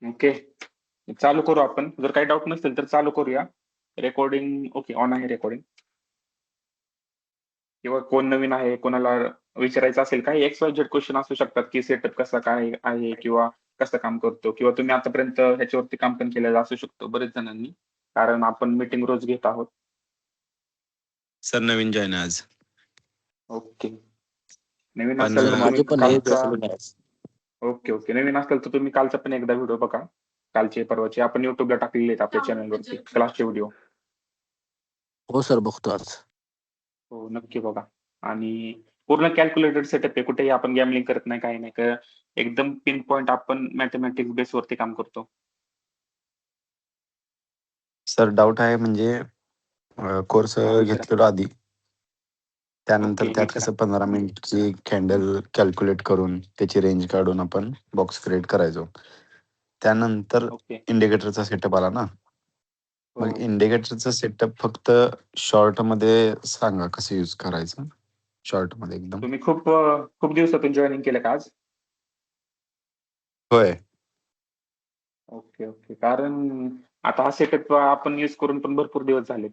Okay, चालू करू आपण. जर काही डाऊट नसेल तर चालू करूया. रेकॉर्डिंग ओके, ऑन आहे रेकॉर्डिंग. किंवा कोण नवीन आहे, कोणाला विचारायचं असेल काही XYZ क्वेश्चन असू शकतात, की सेटअप कसा काय आहे किंवा कसं काम करतो, किंवा तुम्ही आतापर्यंत ह्याच्यावरती काम पण केलेलं असू शकतो बरेच जणांनी, कारण आपण मीटिंग रोज घेत आहोत. सर नवीन जॉईन आज. ओके, नवीन पण असेल तर मग माझे पण हे कालचा ओके ओके नवीन असेल तर तुम्ही कालचा पण एकदा व्हिडिओ बघा. कालचे परवाचे आपण युट्यूबला टाकलेले आहेत आपल्या चॅनलवरती क्लासचे व्हिडिओ. हो सर, बघतो आज. हो नक्की बघा. आणि पूर्ण कॅल्क्युलेटेड सेटअप आहे, कुठेही आपण गॅमलिंग करत नाही, काही नाही. एकदम पिन पॉइंट आपण मॅथमॅटिक्स बेसवरती काम करतो. सर डाऊट आहे म्हणजे कोर्स हा, विचारा. घेतलेलो आधी, त्यानंतर ओके, त्यात विचारा. कसं 15 मिनिटची कॅन्डल कॅल्क्युलेट करून त्याची रेंज काढून आपण बॉक्स क्रिएट करायचो. त्यानंतर ओके. इंडिकेटरचा सेटअप आला ना. मग हो. इंडिकेटरचा सेटअप फक्त शॉर्ट मध्ये सांगा कसं यूज करायचं. शॉर्ट मध्ये एकदम. तुम्ही खूप दिवसातून जॉईनिंग केलं का आज? होय. ओके ओके, कारण आता हा सेटअप आपण यूज करून पण भरपूर दिवस झाले.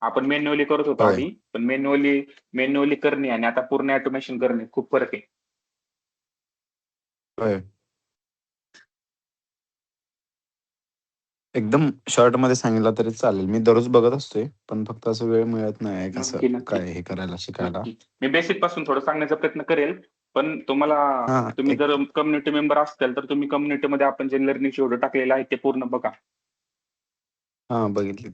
आपण मॅन्युअली करत होतो होय. आधी, पण मॅन्युअली करणे आणि आता पूर्ण ऑटोमेशन करणे खूप फरक आहे. होय. एकदम शॉर्ट मध्ये सांगितलं तरी चालेल. मी दररोज बघत असतोय, पण फक्त असं वेळ मिळत नाही कसं नक्की नक्की काय हे करायला शिकायला. नक्की. मी बेसिक पासून थोडं सांगण्याचा प्रयत्न करेल, पण हा तुम्ही एक जर कम्युनिटी मेंबर असताल तर तुम्ही कम्युनिटीमध्ये आपण जे लर्निंगचे व्हिडिओ टाकलेले आहेत ते पूर्ण बघा. हा बघितली.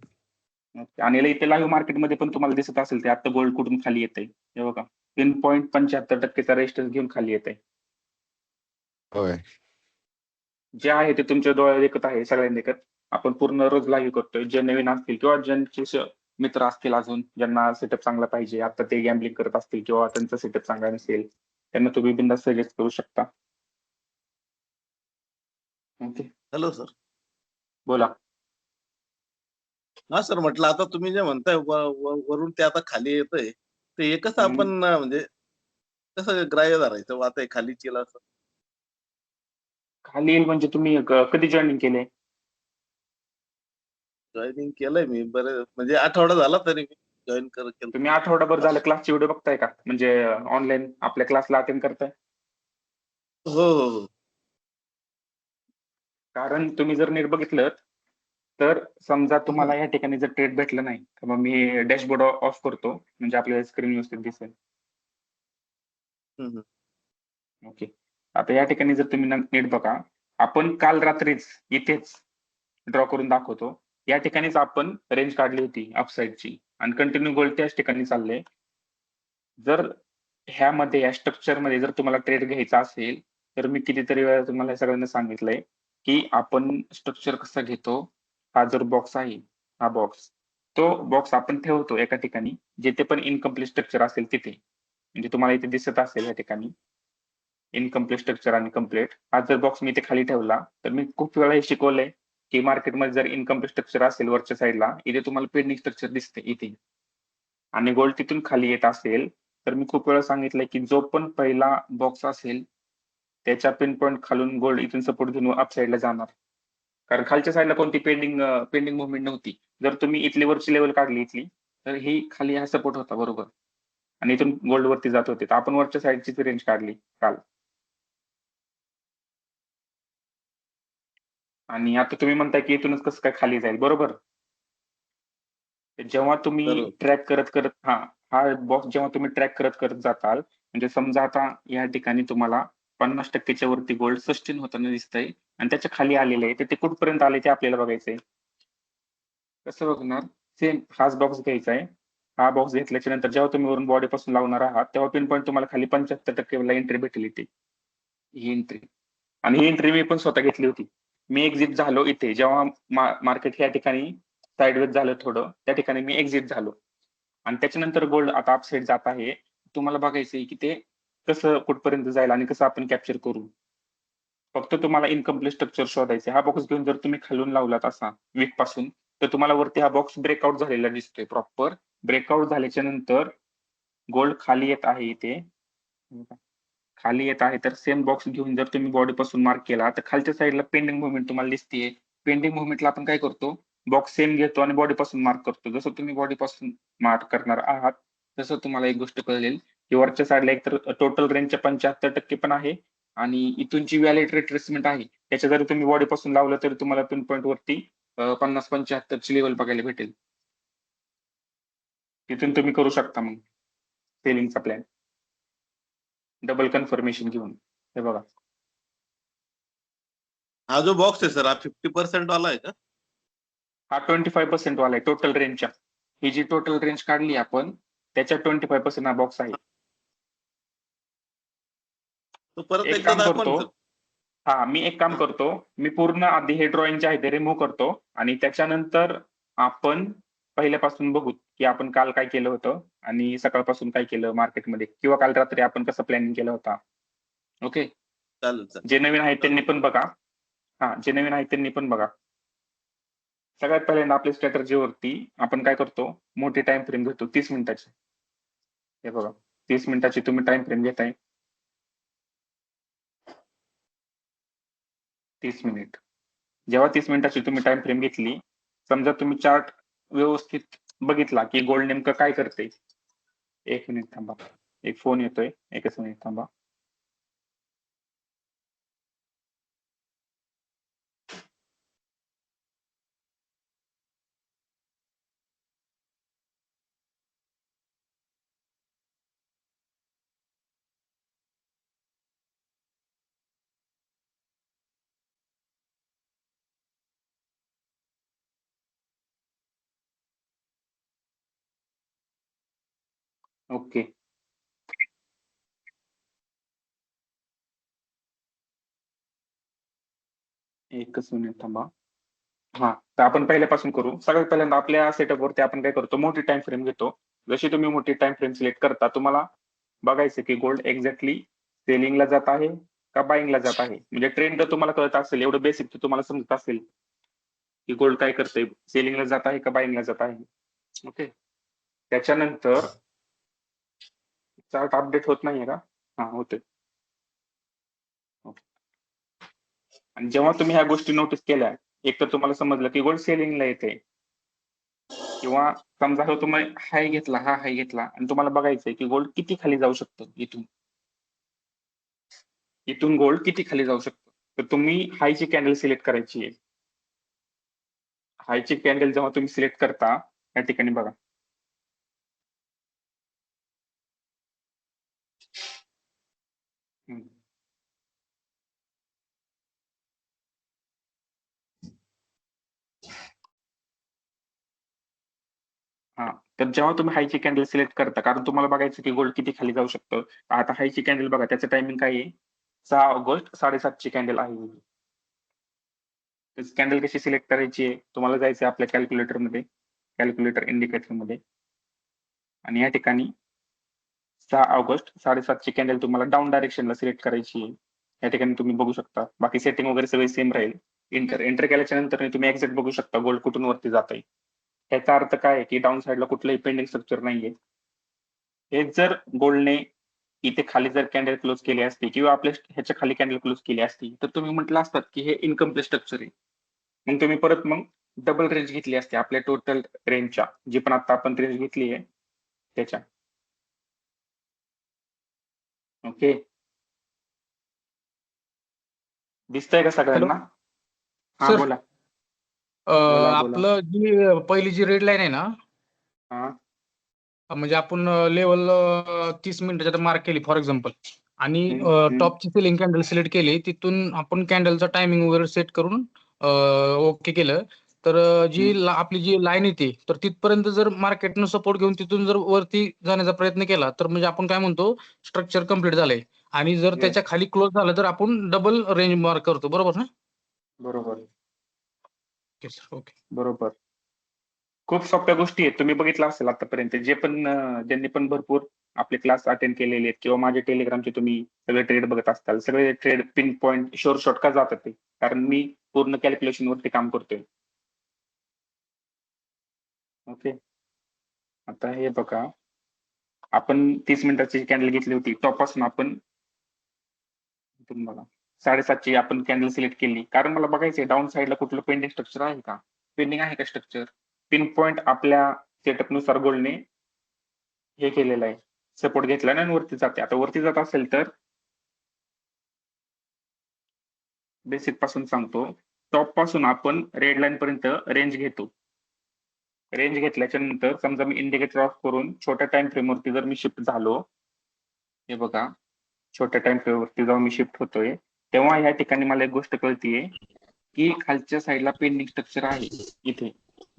आणि इथे लाईव्ह मार्केटमध्ये पण तुम्हाला दिसत असेल ते आता गोल्ड कुठून खाली येते हे बघा. 3.75% रेजिस्टन्स घेऊन खाली येते. होय. जे आहे ते तुमच्या डोळ्यात देखत आहे, सगळ्यांना देखत. आपण पूर्ण रोज लाईव्ह करतोय. जे नवीन असतील किंवा ज्यांचे मित्र असतील अजून ज्यांना सेटअप चांगला पाहिजे, आता ते गॅम्बलिंग करत असतील किंवा त्यांचा सेटअप चांगला नसेल, त्यांना तुम्ही बिनधास्त सजेस्ट करू शकता. Okay, hello sir. बोला. हा सर, म्हटलं आता तुम्ही जे म्हणताय वरून ते आता खाली येतंय, ते हे कसं आपण म्हणजे कसं ग्राह्य धरायचं? आता हे खाली केलं असं. खाली येईल म्हणजे तुम्ही कधी जॉईनिंग केले? जॉईनिंग केलंय मी बरं, म्हणजे आठवडा झाला तरी मी जॉईन केलं. तुम्ही आठवडाभर झालं क्लासचे व्हिडिओ बघताय का? म्हणजे ऑनलाईन आपल्या क्लासला अटेंड करताय? हो हो हो. कारण तुम्ही जर नीट बघितलं तर समजा तुम्हाला या ठिकाणी जर ट्रेड भेटलं नाही तर मग मी डॅशबोर्ड ऑफ करतो, म्हणजे आपल्याला स्क्रीन व्यवस्थित दिसेल. ओके, आता या ठिकाणी जर तुम्ही नीट बघा, आपण काल रात्रीच इथेच ड्रॉ करून दाखवतो. या ठिकाणीच आपण रेंज काढली होती अपसाईडची आणि कंटिन्यू गोल्ड त्याच ठिकाणी चाललंय. जर ह्यामध्ये या स्ट्रक्चरमध्ये जर तुम्हाला ट्रेड घ्यायचा असेल तर मी कितीतरी वेळा तुम्हाला सगळ्यांना सांगितलंय की आपण स्ट्रक्चर कसा घेतो. हा जर बॉक्स आहे, हा बॉक्स, तो बॉक्स आपण ठेवतो एका ठिकाणी जिथे पण इनकम्प्लीट स्ट्रक्चर असेल तिथे. म्हणजे तुम्हाला इथे दिसत असेल या ठिकाणी इनकम्प्लीट स्ट्रक्चर आणि कम्प्लीट. हा जर बॉक्स मी इथे खाली ठेवला तर मी खूप वेळा हे शिकवलंय की मार्केटमध्ये जर इनकम्प्लीट स्ट्रक्चर असेल वरच्या साईडला, इथे तुम्हाला पेंडिंग स्ट्रक्चर दिसते इथे, आणि गोल्ड तिथून खाली येत असेल तर मी खूप वेळा सांगितलंय की जो पण पहिला बॉक्स असेल त्याच्या पिन पॉईंट खालून गोल्ड इथून सपोर्ट घेऊन अप साईडला जाणार, कारण खालच्या साईडला कोणती पेंडिंग मुवमेंट नव्हती. जर तुम्ही इथली वरची लेवल काढली इथली तर ही खाली हा सपोर्ट होता बरोबर, आणि इथून गोल्ड वरती जात होते. तर आपण वरच्या साईडची रेंज काढली काल. आणि आता तुम्ही म्हणताय की इथूनच कसं काय खाली जाईल, बरोबर. जेव्हा तुम्ही ट्रॅक करत करत हा बॉक्स जेव्हा तुम्ही ट्रॅक करत करत जाताल, म्हणजे समजा आता या ठिकाणी तुम्हाला 50%च्या वरती गोल्ड सस्टेन होताना दिसतंय आणि त्याच्या खाली आलेले आहे, तर ते कुठपर्यंत आले ते आपल्याला बघायचंय. कसं बघणार? सेम हाच बॉक्स घ्यायचा आहे. हा बॉक्स घेतल्याच्या नंतर जेव्हा तुम्ही वरून बॉडी पासून लावणार आहात तेव्हा पिन पॉईंट तुम्हाला खाली 75% एंट्री भेटेल इथे, ही एंट्री. आणि ही एंट्री मी पण स्वतः घेतली होती. मी एक्झिट झालो इथे जेव्हा मार्केट या ठिकाणी साईडवेज झालं थोडं, त्या ठिकाणी मी एक्झिट झालो आणि त्याच्यानंतर गोल्ड आता अपसाईड जात आहे. तुम्हाला बघायचंय की ते कसं कुठपर्यंत जाईल आणि कसं आपण कॅप्चर करू. फक्त तुम्हाला इनकम्प्लीट स्ट्रक्चर शोधायचे. हा बॉक्स घेऊन जर तुम्ही खालून लावलात असा वीक पासून तर तुम्हाला वरती हा बॉक्स ब्रेकआउट झालेला दिसतोय. प्रॉपर ब्रेकआउट झाल्याच्या नंतर गोल्ड खाली येत आहे इथे, खाली येत आहे तर सेम बॉक्स घेऊन जर तुम्ही बॉडी पासून मार्क केला तर खालच्या साईडला पेंडिंग मुवमेंट तुम्हाला दिसते. पेंडिंग मुवमेंटला आपण काय करतो, बॉक्स सेम घेतो आणि बॉडी पासून मार्क करतो. जसं तुम्ही बॉडी पासून मार्क करणार आहात तसं तुम्हाला एक गोष्ट कळेल की वरच्या साईडला एक तर टोटल रेंजच्या 75% पण आहे आणि इथूनची व्हॅलिड रिट्रेसमेंट आहे. त्याच्या जर तुम्ही बॉडी पासून लावलं तरी तुम्हाला पिन पॉईंट वरती 50-75 ची लेवल बघायला भेटेल. तिथून तुम्ही करू शकता मग सेलिंगचा प्लॅन डबल कन्फर्मेशन घेऊन. हे बघा, हा जो बॉक्स आहे सर हा 50% वाला आहे का? हा 25% वाला आहे टोटल रेंजच्या. ही जी टोटल रेंज काढली आपण त्याच्या 25% हा बॉक्स आहे. तो परत एक एकदा काम दाखवा करतो, ना सर. हा मी एक काम करतो, मी पूर्ण आधी हे ड्रॉइंग जे आहे ते रिमूव्ह करतो आणि त्याच्यानंतर आपण पहिल्यापासून बघू की आपण काल काय केलं होतं आणि सकाळपासून काय केलं मार्केटमध्ये किंवा काल रात्री आपण कसं प्लॅनिंग केलं होता. ओके, चालेल चालेल. जे नवीन आहेत त्यांनी पण बघा. हा, जे नवीन आहेत त्यांनी पण बघा. सगळ्यात पहिल्यांदा आपल्या स्ट्रॅटर्जीवरती आपण काय करतो, मोठी टाइम फ्रेम घेतो 30 मिनिटाची. हे बघा, 30 मिनिटाची तुम्ही टाइम फ्रेम घेताय. 30 मिनिट. जेव्हा 30 मिनिटाची तुम्ही टाइम फ्रेम घेतली, समजा तुम्ही चार्ट व्यवस्थित बघितला की गोल्ड नेमकं काय करते. एक मिनिट थांबा, एक फोन येतोय, एकच मिनिट थांबा. ओके, एकच मिनिट थांबा. हा, तर आपण पहिल्यापासून करू. सगळ्यात पहिल्यांदा आपल्या सेटअपवरती आपण काय करतो, मोठी टाइम फ्रेम घेतो. जशी तुम्ही मोठी टाइम फ्रेम सिलेक्ट करता तुम्हाला बघायचं की गोल्ड एक्झॅक्टली सेलिंगला जात आहे का बाईंगला जात आहे. म्हणजे ट्रेंड जर तुम्हाला कळत असेल, एवढं बेसिक तुम्हाला समजत असेल की गोल्ड काय करते, सेलिंगला जात आहे का बाईंगला जात आहे. ओके, त्याच्यानंतर चार्ट अपडेट होत नाहीये का? हा, होते. आणि जेव्हा तुम्ही ह्या गोष्टी नोटीस केल्या, एक तर तुम्हाला समजलं की गोल्ड सेलिंगला येते किंवा समजा हो तुम्ही हाय घेतला, हा हाय घेतला आणि तुम्हाला बघायचंय की गोल्ड किती खाली जाऊ शकतं. इथून गोल्ड किती खाली जाऊ शकतं, तर तुम्ही हायची कॅन्डल सिलेक्ट करायची आहे. हायची कॅन्डल जेव्हा तुम्ही सिलेक्ट करता या ठिकाणी बघा, हा, तर जेव्हा तुम्ही हायची कॅन्डल सिलेक्ट करता, कारण तुम्हाला बघायचं की गोल्ड किती खाली जाऊ शकतं. आता हायची कॅन्डल बघा, त्याचं टायमिंग काय आहे, 6 ऑगस्ट 7:30 कॅन्डल आहे. कॅन्डल कशी सिलेक्ट करायची आहे, तुम्हाला जायचं आहे आपल्या कॅल्क्युलेटरमध्ये, कॅल्क्युलेटर इंडिकेटरमध्ये आणि या ठिकाणी 6 ऑगस्ट 7:30 कॅन्डल तुम्हाला डाऊन डायरेक्शनला सिलेक्ट करायची आहे. या ठिकाणी तुम्ही बघू शकता, बाकी सेटिंग वगैरे सगळे सेम राहील. एंटर केल्याच्या नंतर तुम्ही एक्झॅक्ट बघू शकता गोल्ड कुठून वरती जात आहे. याचा अर्थ काय आहे की डाऊन साईडला कुठलंही पेंडिंग स्ट्रक्चर नाहीये. हे जर गोल्डने इथे खाली जर कॅन्डल क्लोज केली असती किंवा आपल्या ह्याच्या खाली कॅन्डल क्लोज केली असती तर तुम्ही म्हटलं असतात की हे इनकम्प्लीट स्ट्रक्चर आहे. मग तुम्ही परत मग डबल रेंज घेतली असते आपल्या टोटल रेंजच्या, जी पण आता आपण रेंज घेतली आहे त्याच्या. ओके, दिसतंय का हॅलो सगळ्यांना? हा, सर, बोला बोला बोला. आपलं जी पहिली जी रेड लाईन आहे ना, हा, म्हणजे आपण लेवल 30 मिनिटाच्या मार्क केली फॉर एक्झाम्पल आणि हम्म. टॉपची सिलिंग कॅन्डल सिलेक्ट केली, तिथून आपण कॅन्डलचा टायमिंग वगैरे सेट करून ओके केलं तर आपली जी लाईन येते तर तिथपर्यंत जर मार्केटनं सपोर्ट घेऊन तिथून जर वरती जाण्याचा प्रयत्न केला तर म्हणजे आपण काय म्हणतो, स्ट्रक्चर कम्प्लीट झालंय. आणि जर Yes, त्याच्या खाली क्लोज झालं तर आपण डबल रेंज मार्क करतो, बरोबर ना? बरोबर ओके सर, ओके. बरोबर. खूप सोप्या गोष्टी आहेत, तुम्ही बघितलं असेल आतापर्यंत. जे पण ज्यांनी पण भरपूर आपले क्लास अटेंड केलेले आहेत किंवा माझे टेलिग्रामचे तुम्ही सगळे ट्रेड बघत असताल, सगळे ट्रेड पिन पॉईंट शॉर्ट का जातात ते, कारण मी पूर्ण कॅल्क्युलेशन वरती काम करतोय. ओके, आता हे बघा, आपण 30 मिनिटाची कॅन्डल घेतली होती, टॉप पासून आपण इथून बघा 7.5ची आपण कॅन्डल सिलेक्ट केली, कारण मला बघायचंय डाऊन साईडला कुठलं पेंडिंग स्ट्रक्चर आहे का, पेंडिंग आहे का स्ट्रक्चर. पिन पॉइंट आपल्या सेटअप नुसार गोल्डने हे केलेलं आहे, सपोर्ट घेतला आणि वरती जाते. आता वरती जात असेल तर बेसिक पासून सांगतो, टॉप पासून आपण रेड लाईन पर्यंत रेंज घेतो. रेंज घेतल्याच्या नंतर समजा मी इंडिकेटर ऑफ करून छोट्या टाइम फ्रेम वरती जर मी शिफ्ट झालो, हे बघा छोट्या टाइम फ्रेम वरती जाऊन मी शिफ्ट होतोय, तेव्हा या ठिकाणी मला एक गोष्ट कळतीये की खालच्या साईडला पेंडिंग स्ट्रक्चर आहे. इथे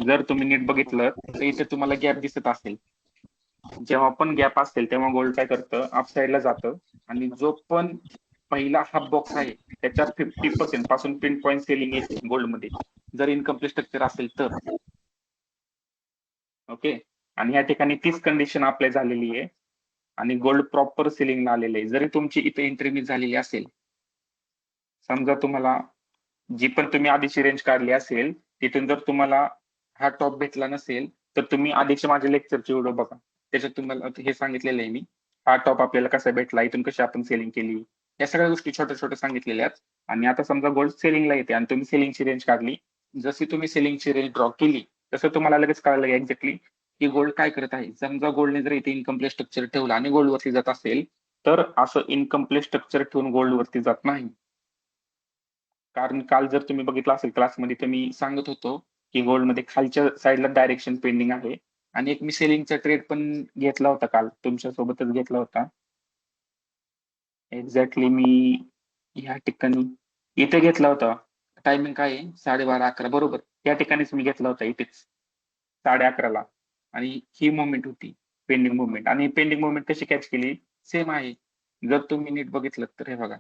जर तुम्ही नीट बघितलं तर इथे तुम्हाला गॅप दिसत असेल. जेव्हा पण गॅप असेल तेव्हा गोल्ड काय करतं, अप साईडला जातं आणि जो पण पहिला हाफ बॉक्स आहे त्याच्या 50% पासून पिन पॉईंट सेलिंग येते गोल्डमध्ये, जर इनकम्प्लीट स्ट्रक्चर असेल तर. ओके, आणि या ठिकाणी तीच कंडिशन अप्लाय झालेली आहे आणि गोल्ड प्रॉपर सेलिंगला आलेलं आहे. जरी तुमची इथे एंट्री मिस झालेली असेल, समजा तुम्हाला जी पण तुम्ही आधीची रेंज काढली असेल तिथून जर तुम्हाला हा टॉप भेटला नसेल तर तुम्ही आधीचे माझे लेक्चरचे व्हिडिओ बघा, त्याच्यात तुम्हाला हे सांगितलेलं आहे मी, हा टॉप आपल्याला कसा भेटला, इथून कशी आपण सेलिंग केली, या सगळ्या गोष्टी छोट्या छोट्या सांगितलेल्या आहेत. आणि आता समजा गोल्ड सेलिंगला येते आणि तुम्ही सेलिंगची रेंज काढली, जशी तुम्ही सेलिंगची रेंज ड्रॉ केली तसं तुम्हाला लगेच कळालं एक्झॅक्टली की गोल्ड काय करत आहे. समजा गोल्डने जर इथे इनकम्प्लीट स्ट्रक्चर ठेवला आणि गोल्ड वरती जात असेल तर असं इनकम्प्लीट स्ट्रक्चर ठेवून गोल्ड वरती जात नाही. कारण काल जर तुम्ही बघितलं असेल क्लासमध्ये तर मी सांगत होतो की गोल्डमध्ये खालच्या साईडला डायरेक्शन पेंडिंग आहे आणि एक मी सेलिंगचा ट्रेड पण घेतला होता काल, तुमच्या सोबतच घेतला होता. एक्झॅक्टली मी या ठिकाणी इथे घेतला होता. टायमिंग काय आहे, 12:30-11 बरोबर या ठिकाणीच मी घेतला होता, इथेच 11:30ला. आणि ही मुवमेंट होती पेंडिंग मुवमेंट, आणि पेंडिंग मुवमेंट कशी कॅच केली, सेम आहे. जर तुम्ही नीट बघितलं तर हे बघा,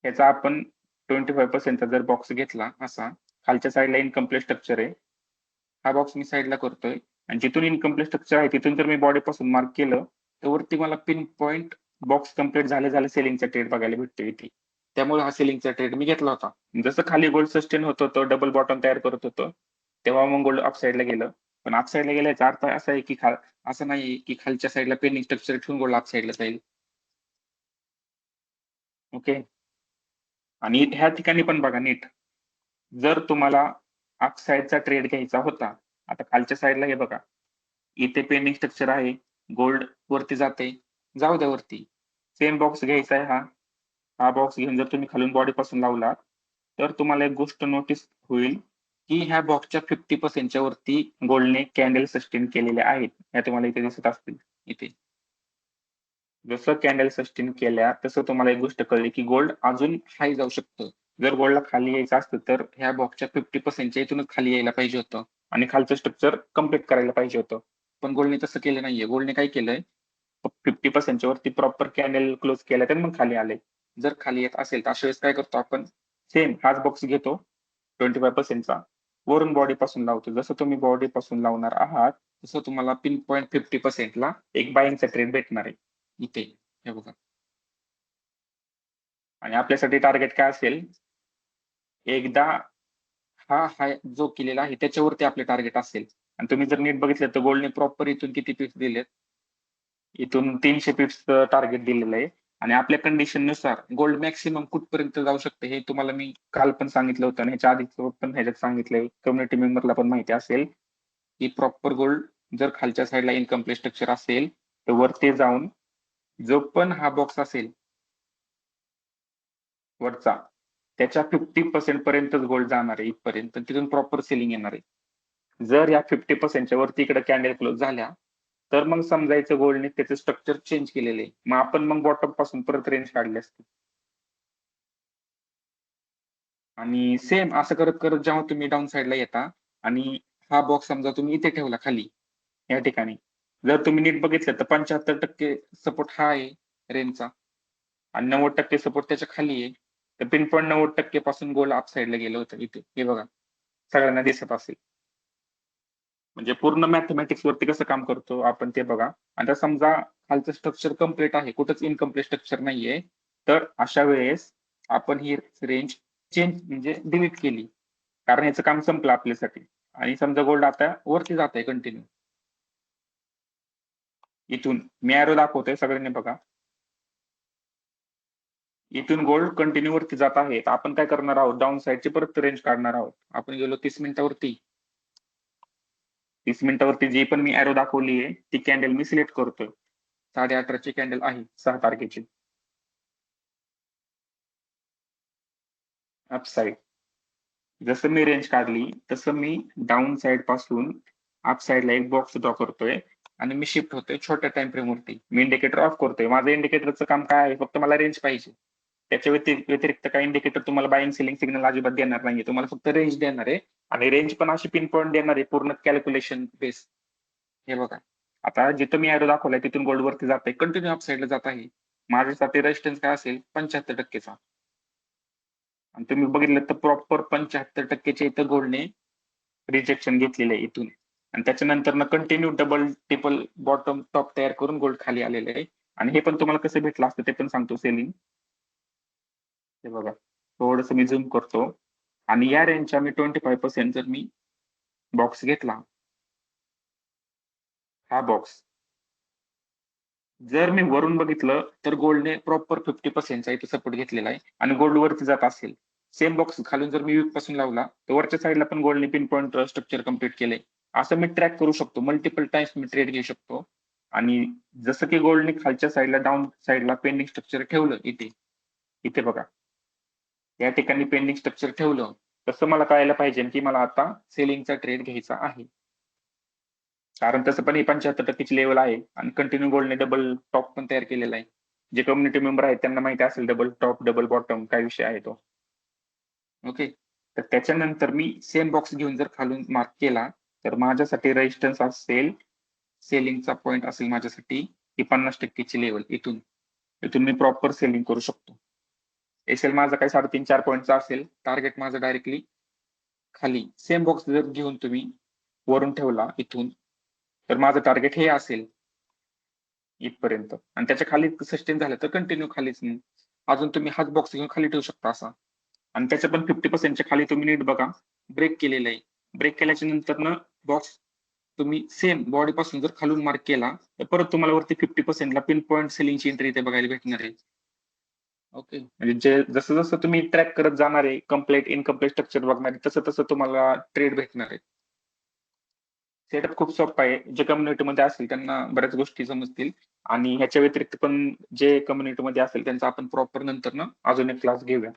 याचा आपण 25% जर बॉक्स घेतला असा, खालच्या साईडला इनकम्प्लीट स्ट्रक्चर आहे, हा बॉक्स मी साईडला करतोय आणि जिथून इनकम्प्लीट स्ट्रक्चर आहे तिथून जर मी बॉडी पासून मार्क केलं तर वरती मला पिन पॉइंट बॉक्स कम्प्लीट झाले सेलिंगचा ट्रेड बघायला भेटतो इथे. त्यामुळे हा सेलिंगचा ट्रेड मी घेतला होता. जसं खाली गोल्ड सस्टेन होत होतं, डबल बॉटम तयार करत होतं, तेव्हा मग गोल्ड अप साईडला गेलं. पण अप साईडला गेल्याचा अर्थ असा आहे की असं नाही की खालच्या साईडला पेंडिंग स्ट्रक्चर ठेवून गोल्ड अप साईडला जाईल. ओके, आणि ह्या ठिकाणी पण बघा नीट, जर तुम्हाला अप साईडचा ट्रेड घ्यायचा होता, आता खालच्या साईडला हे बघा इथे पेंडिंग स्ट्रक्चर आहे, गोल्ड वरती जाते, जाऊ द्या वरती. सेम बॉक्स घ्यायचा आहे हा बॉक्स घेऊन जर तुम्ही खालून बॉडी पासून लावला तर तुम्हाला एक गोष्ट नोटीस होईल की ह्या बॉक्सच्या 50%च्या वरती गोल्डने कॅन्डल सस्टेन केलेले आहेत. ह्या तुम्हाला इथे दिसत असतील. इथे जसं कॅन्डल सस्टेन केल्या तसं तुम्हाला एक गोष्ट कळली की गोल्ड अजून हाय जाऊ शकतं. जर गोल्डला खाली यायचं असतं तर ह्या बॉक्सच्या 50%च्या इथूनच खाली यायला पाहिजे होतं आणि खालचं स्ट्रक्चर कम्प्लीट करायला पाहिजे होतं. पण गोल्डने तसं केलं नाहीये. गोल्डने काय केलंय, 50%च्या वरती प्रॉपर कॅन्डल क्लोज केला तर मग खाली आले. जर खाली येत असेल तर अशा वेळेस काय करतो आपण, सेम हाच बॉक्स घेतो 25%चा, वरून बॉडी पासून लावतो. जसं तुम्ही बॉडी पासून लावणार आहात तसं तुम्हाला पिन पॉईंट 50%ला एक बाईंगचा ट्रेड भेटणार आहे इथे, हे बघा. आणि आपल्यासाठी टार्गेट काय असेल, एकदा हा हाय जो केलेला आहे त्याच्यावरती आपले टार्गेट असेल. आणि तुम्ही जर नीट बघितलं तर गोल्डने प्रॉपर इथून किती पिप्स दिलेत, इथून 300 पिप्स टार्गेट दिलेलं आहे. आणि आपल्या कंडिशन नुसार गोल्ड मॅक्सिमम कुठपर्यंत जाऊ शकते हे तुम्हाला मी काल पण सांगितलं होतं आणि ह्याच्या आधी पण ह्याच्यात सांगितलंय, कम्युनिटी मेंबरला पण माहिती असेल की प्रॉपर गोल्ड जर खालच्या साईडला इनकम्प्लीट स्ट्रक्चर असेल तर वरती जाऊन जो पण हा बॉक्स असेल वरचा त्याच्या 50% पर्यंतच गोल्ड जाणार आहे इथपर्यंत, तिथून प्रॉपर सेलिंग येणार आहे. जर या 50%च्या वरती इकडे कॅन्डल क्लोज झाल्या तर मग समजायचं गोल्डने त्याचं स्ट्रक्चर चेंज केलेलं आहे. मग आपण मग बॉटम पासून परत रेंज काढली असते. आणि सेम असं करत करत जेव्हा तुम्ही डाऊन साईडला येता आणि हा बॉक्स समजा तुम्ही इथे ठेवला खाली या ठिकाणी, जर तुम्ही नीट बघितलं तर 75% सपोर्ट हा आहे रेंजचा आणि 90% सपोर्ट त्याच्या खाली आहे. तर पिन पॉईंट 90% पासून गोल्ड अप साईडला गेलं होतं इथे, हे बघा सगळ्यांना दिसत असेल. म्हणजे पूर्ण मॅथमॅटिक्स वरती कसं काम करतो आपण ते बघा. आता समजा खालचं स्ट्रक्चर कम्प्लीट आहे, कुठंच इनकम्प्लीट स्ट्रक्चर नाहीये, तर अशा वेळेस आपण ही रेंज चेंज म्हणजे डिलीट केली, कारण याचं काम संपलं आपल्यासाठी. आणि समजा गोल्ड आता वरती जात आहे कंटिन्यू, इथून मी ॲरो दाखवतोय सगळ्यांनी बघा. इथून गोल्ड कंटिन्यू वरती जात आहे तर आपण काय करणार आहोत, डाऊन साईडची परत रेंज काढणार आहोत. आपण गेलो 30 मिनिटावरती. 30 मिनिटावरती जी पण मी एरो दाखवली आहे ती कॅन्डल मी सिलेक्ट करतोय. 11:30ची कॅन्डल आहे 6 तारखेची. अप साईड जसं मी रेंज काढली तसं मी डाऊन साईड पासून अप साईडला एक बॉक्स ड्रॉ करतोय आणि मी शिफ्ट होतोय छोट्या टाइम फ्रेम वरती. मी इंडिकेटर ऑफ करतोय. माझं इंडिकेटरचं काम काय आहे, फक्त मला रेंज पाहिजे. त्याच्या व्यतिरिक्त काही इंडिकेटर तुम्हाला बाईंग सेलिंग सिग्नल अजिबात देणार नाहीये. तुम्हाला फक्त रेंज देणार आहे आणि रेंज पण अशी पिन पॉईंट देणार आहे पूर्ण कॅल्क्युलेशन बेस. हे बघा, आता जिथं मी एरो दाखवलाय तिथून गोल्ड वरती जात आहे, कंटिन्यू अप साईडला जात आहे. माझ्यासाठी रेजिस्टन्स काय असेल 75%चा. आणि तुम्ही बघितलं तर प्रॉपर 75%च्या इथं गोल्डने रिजेक्शन घेतलेलं आहे इथून. आणि त्याच्यानंतर continue double triple bottom top तयार करून गोल्ड खाली आलेलं आहे. आणि हे पण तुम्हाला कसं भेटलं असतं ते पण सांगतो सेलिंग. हे बघा, थोडस मी झूम करतो आणि या रेंजच्या मी 25% जर मी बॉक्स घेतला, हा बॉक्स जर मी वरून बघितलं तर गोल्डने प्रॉपर 50%चा इथे सपोर्ट घेतलेला आहे आणि गोल्ड वरती जात असेल. सेम बॉक्स खालून जर मी वीक पासून लावला तर वरच्या साईडला पण गोल्डने पिन पॉईंट स्ट्रक्चर कम्प्लीट केले. असं मी ट्रॅक करू शकतो. मल्टिपल टाइम्स मी ट्रेड घेऊ शकतो. आणि जसं की गोल्डने खालच्या साईडला डाऊन साईडला पेंडिंग स्ट्रक्चर ठेवलं इथे, इथे बघा या ठिकाणी पेंडिंग स्ट्रक्चर ठेवलं, तसं मला कळायला पाहिजे की मला आता सेलिंगचा ट्रेड घ्यायचा आहे. कारण तसं पण ही 75%ची लेवल आहे आणि कंटिन्यू गोल्डने डबल टॉप पण तयार केलेला आहे. जे कम्युनिटी मेंबर आहेत त्यांना माहिती असेल डबल टॉप डबल बॉटम काय विषय आहे तो. ओके, तर त्याच्यानंतर मी सेम बॉक्स घेऊन जर खालून मार्क केला तर माझ्यासाठी रेजिस्टन्स असेल, सेलिंगचा पॉईंट असेल माझ्यासाठी ही 50%ची लेवल. इथून इथून मी प्रॉपर सेलिंग करू शकतो. एसएल माझा काही 3.5-4 पॉईंटचा असेल, टार्गेट माझं डायरेक्टली खाली. सेम बॉक्स जर घेऊन तुम्ही वरून ठेवला इथून तर माझं टार्गेट हे असेल इथपर्यंत आणि त्याच्या खाली सस्टेन झालं तर कंटिन्यू खालीच. अजून तुम्ही हाच बॉक्स घेऊन खाली ठेवू शकता असा. आणि त्याच्या पण 50%च्या खाली तुम्ही नीट बघा ब्रेक केलेलं आहे. ब्रेक केल्याच्या नंतर बॉक्स तुम्ही सेम बॉडी पासून जर खालून मार्क केला तर परत तुम्हाला वरती 50%ला पिन पॉईंट सेलिंगची एंट्री इथे बघायला भेटणार आहे. ओके, म्हणजे जसं जसं तुम्ही ट्रॅक करत जाणार आहे कम्प्लीट इनकम्प्लीट स्ट्रक्चर बघणार आहे तसं तसं तुम्हाला ट्रेड भेटणार आहे. सेटअप खूप सोपा आहे. जे कम्युनिटीमध्ये असतील त्यांना बऱ्याच गोष्टी समजतील आणि ह्याच्या व्यतिरिक्त पण जे कम्युनिटीमध्ये असेल त्यांचा आपण प्रॉपर नंतर अजून एक क्लास घेऊया.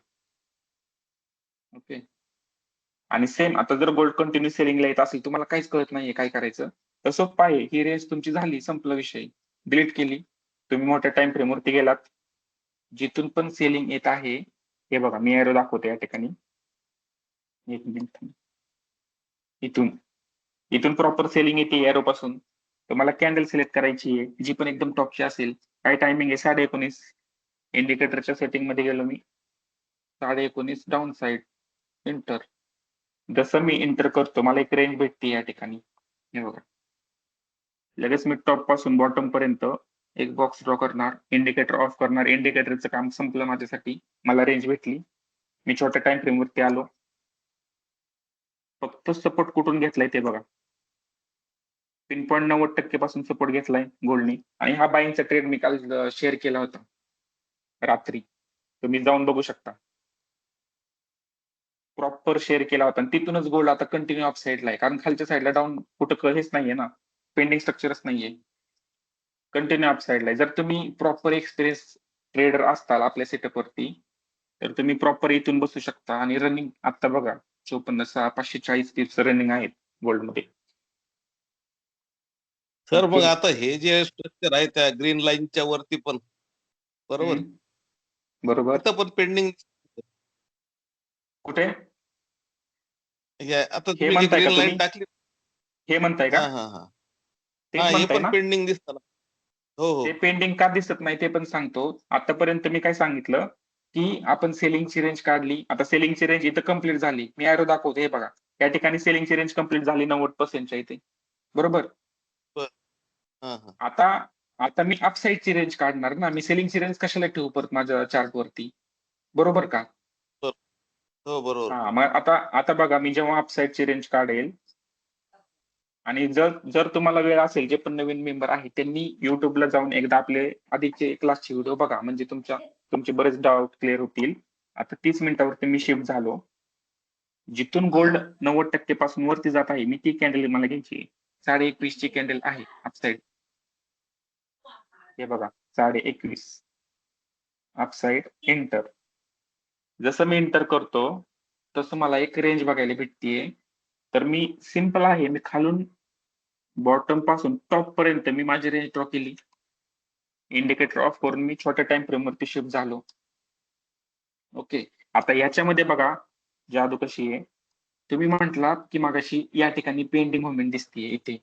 ओके, आणि सेम आता जर गोल्ड कंटिन्यू सेलिंगला येत असेल, तुम्हाला काहीच कळत नाहीये काय करायचं, तर सोपं आहे. ही रेंज तुमची झाली, संपला विषय. डिलीट केली, तुम्ही मोठ्या टाइम फ्रेमवरती गेलात, जिथून पण सेलिंग येत आहे हे बघा मी एरो दाखवतो या ठिकाणी. एक मिनिट, इथून इथून प्रॉपर सेलिंग येते एरो पासून. तर मला कॅन्डल सिलेक्ट करायची आहे जी पण एकदम टॉपची असेल. काय टायमिंग आहे 19:30. इंडिकेटरच्या सेटिंग मध्ये गेलो मी, 19:30 डाऊन साईड इंटर. जसं मी इंटर करतो मला एक रेंज भेटते या ठिकाणी. हे बघा, लगेच मी टॉप पासून बॉटम पर्यंत एक बॉक्स ड्रॉ करणार, इंडिकेटर ऑफ करणार. इंडिकेटरचं काम संपलं माझ्यासाठी, मला रेंज भेटली. मी छोट्या टाइम फ्रेम वरती आलो, फक्त सपोर्ट कुठून घेतलाय ते बघा. पिन पॉईंट 90% पासून सपोर्ट घेतलाय गोल्डनी. आणि हा बाईंगचा ट्रेड मी काल शेअर केला होता रात्री, तुम्ही जाऊन बघू शकता. प्रॉपर शेअर केला होता आणि तिथूनच गोल्ड आता कंटिन्यू अप साईडला आहे. कारण खालच्या साईडला डाऊन कुठं हेच नाहीये ना, पेंडिंग स्ट्रक्चरच नाहीये, कंटिन्यू अप साईडला आहे. जर तुम्ही प्रॉपर एक्सपिरियन्स ट्रेडर असताल आपल्या सेटअप वरती तर तुम्ही प्रॉपर इथून बसू शकता. आणि रनिंग आता बघा 54,600 540 टिप्स रनिंग आहेत गोल्ड मध्ये. सर मग आता हे जे स्ट्रक्चर आहे त्या ग्रीन लाईनच्या वरती पण बरोबर बरोबर, तिथं पण पेंडिंग कुठे आता हे तुम्ही जे म्हणताय का ग्रीन लाईन तुम्ही? टाकली, हे म्हणताय का? हा हा हा तेच हा हे म्हणताय पण ना? पेंडिंग दिसतं ना. हो हो ते पेंडिंग का दिसत नाही ते पण सांगतो. आतापर्यंत मी काय सांगितलं की आपण सेलिंगची रेंज काढली. आता सेलिंगची रेंज इथं कम्प्लीट झाली. मी एरो दाखवतो, हे बघा या ठिकाणी सेलिंगची रेंज कम्प्लीट झाली 90%च्या इथे, बरोबर. हा हा आता आता मी अपसाईडची रेंज काढणार ना. मी सेलिंगची रेंज कशाला ठेवू परत माझ्या चार्ट वरती, बरोबर का? हो बरोबर. हा, मग आता आता बघा मी जेव्हा अपसाईडची रेंज काढेल आणि जर जर तुम्हाला वेळ असेल, जे पण नवीन मेंबर आहे त्यांनी युट्यूबला जाऊन एकदा आपले आधीचे क्लासचे व्हिडिओ बघा, म्हणजे तुमचे बरेच डाऊट क्लिअर होतील. आता 30 मिनिटावरती मी शिफ्ट झालो. जिथून गोल्ड 90% पासून वरती जात आहे, मी ती कॅन्डल मला घ्यायची. 21.5 ची कॅन्डल आहे अपसाईड. हे बघा 21.5 अपसाईड एंटर. जसं मी एंटर करतो तसं मला एक रेंज बघायला भेटतीये. तर मी सिंपल आहे, मी खालून बॉटम पासून टॉप पर्यंत मी माझी रेंज ड्रॉ केली. इंडिकेटर ऑफ करून मी छोट्या टाइम फ्रेम वरती शिफ्ट झालो. ओके. आता याच्यामध्ये बघा जादू कशी आहे. तुम्ही म्हटलात की मगाशी या ठिकाणी पेंडिंग मुवमेंट दिसतीये इथे,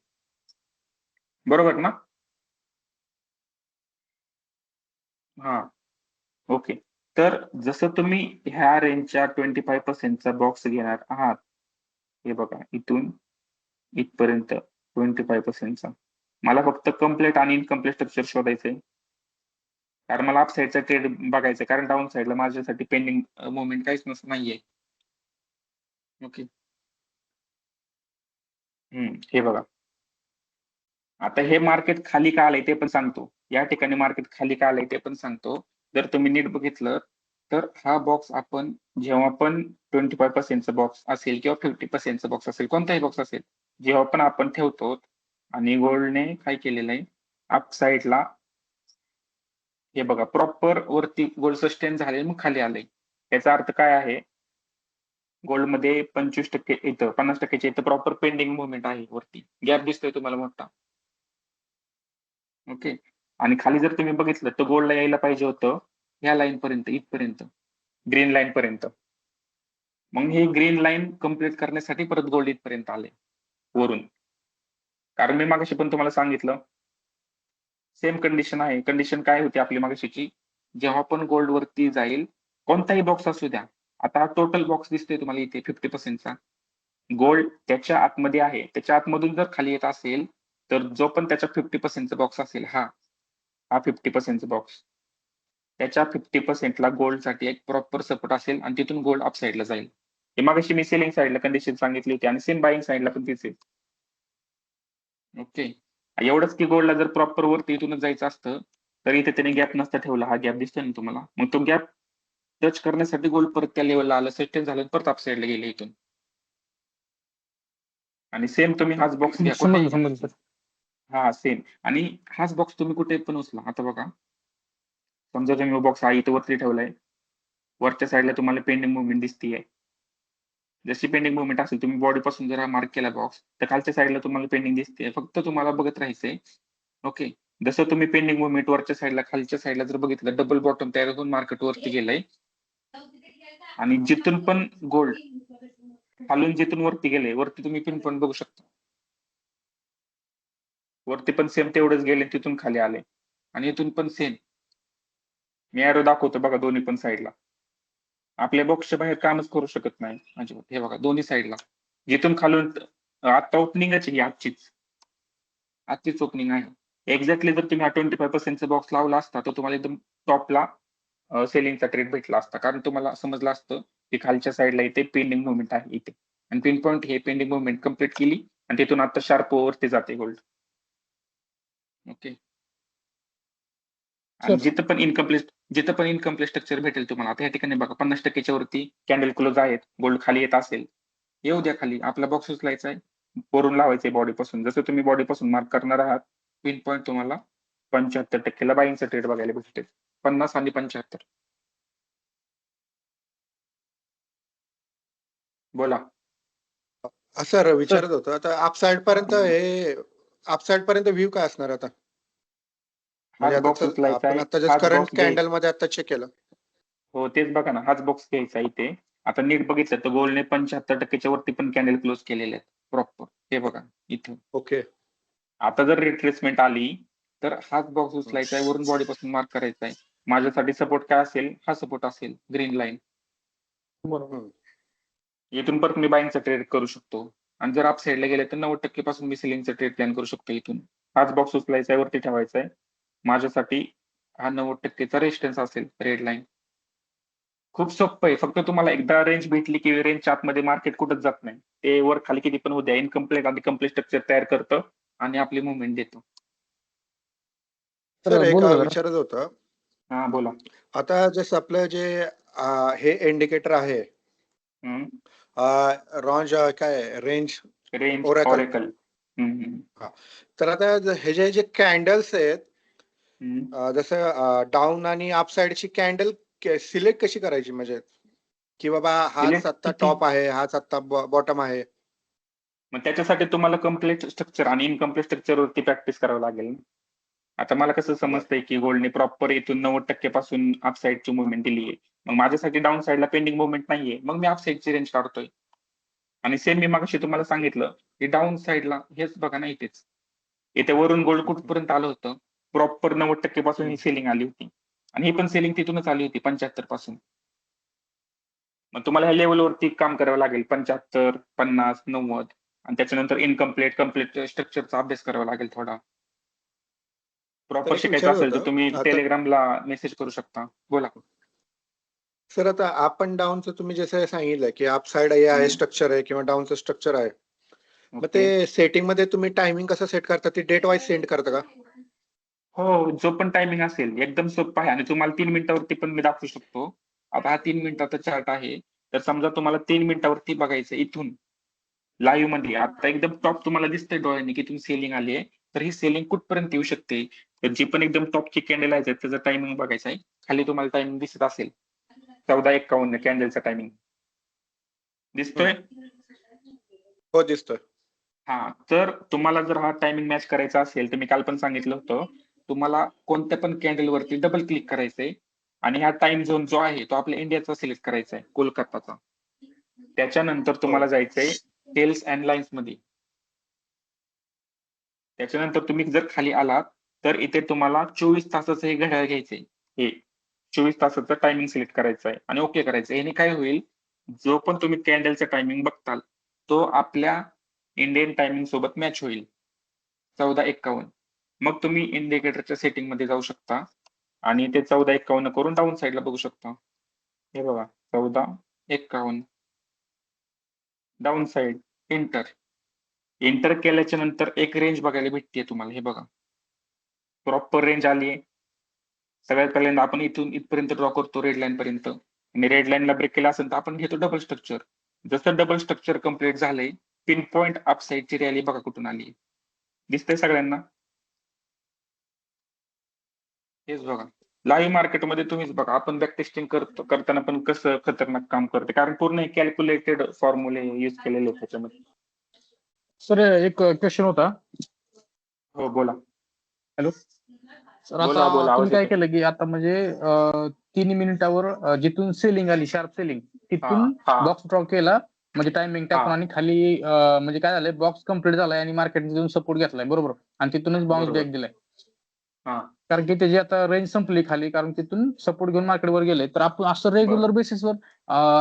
बरोबर ना? हा, ओके. तर जसं तुम्ही ह्या रेंजच्या 25% चा बॉक्स घेणार आहात, हे बघा इथून इथपर्यंत 25% चा, मला फक्त कम्प्लीट आणि इनकम्प्लीट स्ट्रक्चर शोधायचंय. कारण मला अप साईडचा ट्रेड बघायचा, कारण डाऊन साईडला माझ्यासाठी पेंडिंग मुवमेंट काहीच नाहीये. ओके. हे बघा. आता हे मार्केट खाली का आलंय ते पण सांगतो. या ठिकाणी मार्केट खाली का आलंय ते पण सांगतो. जर तुम्ही नीट बघितलं तर हा बॉक्स आपण जेव्हा पण 25% चा बॉक्स असेल किंवा 50% चा बॉक्स असेल, कोणताही बॉक्स असेल, जेव्हा पण आपण ठेवतो आणि गोल्डने काय केलेलं आहे, अप साईडला हे बघा प्रॉपर वरती गोल्ड सस्टेन झाले मग खाली आलंय. याचा अर्थ काय आहे, गोल्डमध्ये 25% इथं 50%च्या इथं प्रॉपर पेंडिंग मुवमेंट आहे वरती. गॅप दिसतोय तुम्हाला मोठा. ओके. आणि खाली जर तुम्ही बघितलं तर गोल्डला यायला पाहिजे होतं ह्या लाईन पर्यंत, इथपर्यंत, ग्रीन लाईन पर्यंत. मग हे ग्रीन लाईन कम्प्लीट करण्यासाठी परत गोल्ड इथपर्यंत आले वरून. कारण मी मागाशी पण तुम्हाला सांगितलं सेम कंडिशन आहे. कंडिशन काय होती आपली मागाशीची, जेव्हा पण गोल्ड वरती जाईल, कोणताही बॉक्स असू द्या. आता टोटल बॉक्स दिसतोय तुम्हाला इथे 50% चा, गोल्ड त्याच्या आतमध्ये आहे. त्याच्या आतमधून जर खाली येत असेल तर जो पण त्याच्या 50% चा बॉक्स असेल, हा 50% चा बॉक्स, त्याच्या 50% ला गोल्ड साठी एक प्रॉपर सपोर्ट असेल आणि तिथून गोल्ड अप साईडला जाईल. हे मागाशी मी सेलिंग साईडला कंडिशन सांगितली होती आणि सेम बाईंग साईडला पण तीच आहे. ओके. एवढंच की गोल्डला जर प्रॉपर वरती इथूनच जायचं असतं तर इथे त्याने गॅप नसता ठेवला. हा गॅप दिसतोय ना तुम्हाला, मग तो गॅप टच करण्यासाठी गोल्ड परत त्या लेवलला आलं, सस्टेन झालं, परत अप साईडला गेले इथून. आणि सेम तुम्ही हाच बॉक्स घ्या कुठेही. समजलं सर. हा सेम. आणि हाच बॉक्स तुम्ही कुठे पण उचला. आता बघा, समजा तुम्ही बॉक्स हा इथं वरती ठेवलाय, वरच्या साईडला तुम्हाला पेंडिंग मुवमेंट दिसतीये. जशी पेंडिंग मुवमेंट असेल, तुम्ही बॉडी पासून जर मार्क केला बॉक्स, तर खालच्या साईडला तुम्हाला पेंडिंग दिसते. फक्त तुम्हाला बघत राहायचंय. ओके. जसं तुम्ही पेंडिंग मुवमेंट वरच्या साईडला, खालच्या साईडला जर बघितलं, डबल बॉटम तयार होऊन मार्केट वरती गेलंय. आणि जिथून पण गोल्ड खालून जिथून वरती गेले, वरती तुम्ही पिन पॉईंट बघू शकता. वरती पण सेम तेवढंच गेले, तिथून खाली आले. आणि इथून पण सेम. मी एरो दाखवतो बघा दोन्ही पण साईडला. आपल्या बॉक्सच्या बाहेर कामच करू शकत नाही अजिबात. हे बघा दोन्ही साईडला, जिथून खालून आता ओपनिंगच ही आजचीच ओपनिंग आहे. एक्झॅक्टली जर तुम्ही 25% चा बॉक्स लावला असता तर तुम्हाला एकदम टॉपला सेलिंगचा ट्रेड भेटला असता. कारण तुम्हाला समजलं असतं की खालच्या साईडला इथे पेंडिंग मुवमेंट आहे इथे, आणि पिन पॉईंट हे पेंडिंग मुवमेंट कम्प्लीट केली आणि तिथून आता शार्प वरती जाते गोल्ड. ओके. आणि जिथं पण इनकम्प्लीट स्ट्रक्चर भेटेल तुम्हाला, आता या ठिकाणी बघा 50%च्या वरती कॅन्डल क्लोज आहेत, गोल्ड खाली येत असेल, येऊ द्या खाली. आपला बॉक्स उचलायचा आहे, वरून लावायचंय बॉडी पासून. जसं तुम्ही बॉडी पासून मार्क करणार आहात, पिन पॉईंट तुम्हाला 75% ला बाईंगचा ट्रेड बघायला भेटेल. 50 आणि 75. बोला. सर विचारत होतो, आता अपसाइड पर्यंत व्ह्यू काय असणार आता? म्हणजे हाच बॉक्स आता उचलायचा आपण आहे, आता जस्ट हाच करंट बॉक्स कॅन्डल मध्ये आता चेक केलं. हो तेच बघा ना, हाच बॉक्स घ्यायचा इथे. आता नीट बघितलं तर गोल्डने 75%च्या वरती पण कॅन्डल क्लोज केलेले आहेत प्रॉपर. हे बघा इथे. ओके. आता जर रिट्रेसमेंट आली तर हाच बॉक्स उचलायचा आहे, वरून बॉडी पासून मार्क करायचा आहे. माझ्यासाठी सपोर्ट काय असेल, हा सपोर्ट असेल ग्रीन लाईन. बरोबर. इथून परत मी बाईंगचा ट्रेड करू शकतो. आणि जर अप साईडला गेले तर 90% पासून मी सेलिंगचा ट्रेड प्लॅन करू शकतो इथून. हाच बॉक्स उचलायचा आहे, वरती ठेवायचा आहे. माझ्यासाठी हा 90%चा रेजिस्टन्स असेल, रेड लाईन. खूप सोपं आहे. फक्त तुम्हाला एकदा रेंज भेटली की रेंजच्या आतमध्ये मार्केट कुठंच जात नाही. ते वर खाली किती पण होऊ द्या, इनकम्प्लीट आणि कम्प्लीट स्ट्रक्चर तयार करतं आणि आपली मुवमेंट देतो. सर एक बोलू का जरा? विचारत होतं, हा बोला. आता जसं आपलं जे हे इंडिकेटर आहे रॉन्ज काय रेंज रेंज Oracle. ऑरेकल. तर आता हे जे कॅन्डल्स आहेत जसं डाऊन आणि अप साइडची कॅन्डल सिलेक्ट कशी करायची म्हणजे की बाबा हाच Select आत्ता किती? टॉप आहे हाच आत्ता बॉटम आहे. मग त्याच्यासाठी तुम्हाला कम्प्लीट स्ट्रक्चर आणि इनकम्प्लीट स्ट्रक्चरवरती प्रॅक्टिस करावं लागेल. आता मला कसं समजतंय की गोल्डने प्रॉपर इथून 90% पासून अप साईडची मुवमेंट दिली आहे. मग माझ्यासाठी डाऊन साईडला पेंडिंग मुवमेंट नाहीये, मग मी अप साईडची रेंज काढतोय. आणि सेम मी मागाशी तुम्हाला सांगितलं की डाऊन साईडला हेच बघा ना इथेच. इथे वरून गोल्ड कुठपर्यंत आलं होतं, प्रॉपर 90% पासून ही सेलिंग आली होती. आणि ही पण सेलिंग तिथूनच आली होती 75 पासून. मग तुम्हाला ह्या लेवलवरती काम करावं लागेल 75, 50, 90 आणि त्याच्यानंतर इनकम्प्लीट कम्प्लीट स्ट्रक्चरचा अभ्यास करावा लागेल थोडा. प्रॉपर एक शिकायचं विचारत असेल तर होतं, तुम्ही आता टेलिग्रामला मेसेज करू शकता. बोला. सर आता अप अँड डाऊनचं तुम्ही जसं सांगितलं की अप साइड हे आहे स्ट्रक्चर आहे किंवा डाऊनचं स्ट्रक्चर आहे. मग ते सेटिंग मध्ये तुम्ही टायमिंग कसं सेट करता ते डेट वाईज सेंड करता का? हो, जो पण टायमिंग असेल एकदम सोपं आहे आणि तुम्हाला 3 मिनिटावरती पण मी दाखवू शकतो. आता हा 3 मिनिटाचा चार्ट आहे. तर समजा तुम्हाला 3 मिनिटावरती बघायचं इथून लाईव्ह मध्ये. आता एकदम टॉप तुम्हाला दिसतंय डोळ्यांनी की इथून सेलिंग आली आहे. तर ही सेलिंग कुठपर्यंत येऊ शकते? तर जी पण एकदम टॉपची कॅन्डल आहे त्याचं टायमिंग बघायचं आहे. खाली तुम्हाला टायमिंग दिसत असेल 14:51 कॅन्डलचा टायमिंग दिसतोय. हो दिसतोय. हा, तर तुम्हाला जर हा टायमिंग मॅच करायचा असेल तर मी काल पण सांगितलं होतं, तुम्हाला कोणत्या पण कॅन्डल वरती डबल क्लिक करायचंय आणि हा टाइम झोन जो आहे तो आपल्या इंडियाचा सिलेक्ट करायचा आहे, कोलकाताचा. त्याच्यानंतर तुम्हाला जायचंय सेल्स अँड लाईन्स मध्ये. त्याच्यानंतर तुम्ही जर खाली आलात तर इथे तुम्हाला 24 तासाचं हे घड्याळ घ्यायचंय. हे 24 तासाचं टायमिंग सिलेक्ट करायचं आहे आणि ओके करायचं. याने काय होईल, जो पण तुम्ही कॅन्डलचा टायमिंग बघताल तो आपल्या इंडियन टायमिंग सोबत मॅच होईल 14:51. मग तुम्ही इंडिकेटरच्या सेटिंग मध्ये जाऊ शकता आणि ते 14:51 करून डाऊन साईडला बघू शकता. हे बघा 14:51 डाऊन साईड एंटर. एंटर केल्याच्या नंतर एक रेंज बघायला भेटते तुम्हाला. हे बघा प्रॉपर रेंज आली आहे. सगळ्यात पहिल्यांदा आपण इथून इथपर्यंत ड्रॉ करतो रेड लाईन पर्यंत आणि रेड लाईनला ब्रेक केला असेल तर आपण घेतो डबल स्ट्रक्चर. जसं डबल स्ट्रक्चर कम्प्लीट झालंय, पिन पॉईंट अप साईडची रॅली बघा कुठून आली. दिसतंय सगळ्यांना? हेच बघा लाईव्ह मार्केटमध्ये तुम्हीच बघा. आपण बॅक टेस्टिंग करताना पण कसं खतरनाक काम करते, कारण पूर्ण कॅल्क्युलेटेड फॉर्म्युले युज केलेले आहेत त्याच्यामध्ये. सर एक क्वेश्चन होता. हो बोला. हॅलो सर, बोला, आता बोला. आवाज तुम्ही काय येतोय. केलं की आता म्हणजे 3 मिनिटावर जिथून सेलिंग आली शार्प सेलिंग तिथून हा. बॉक्स ड्रॉ केला म्हणजे टायमिंग टाकून हा. आणि खाली म्हणजे काय झालंय बॉक्स कम्प्लीट झालाय आणि मार्केट तिथून सपोर्ट घेतलाय बरोबर आणि तिथूनच बाउन्स बरोबर. बॅक दिलाय. हा. कारण की त्याची आता रेंज संपली खाली, कारण तिथून सपोर्ट घेऊन मार्केट वर गेले. तर आपण असं रेग्युलर बेसिसवर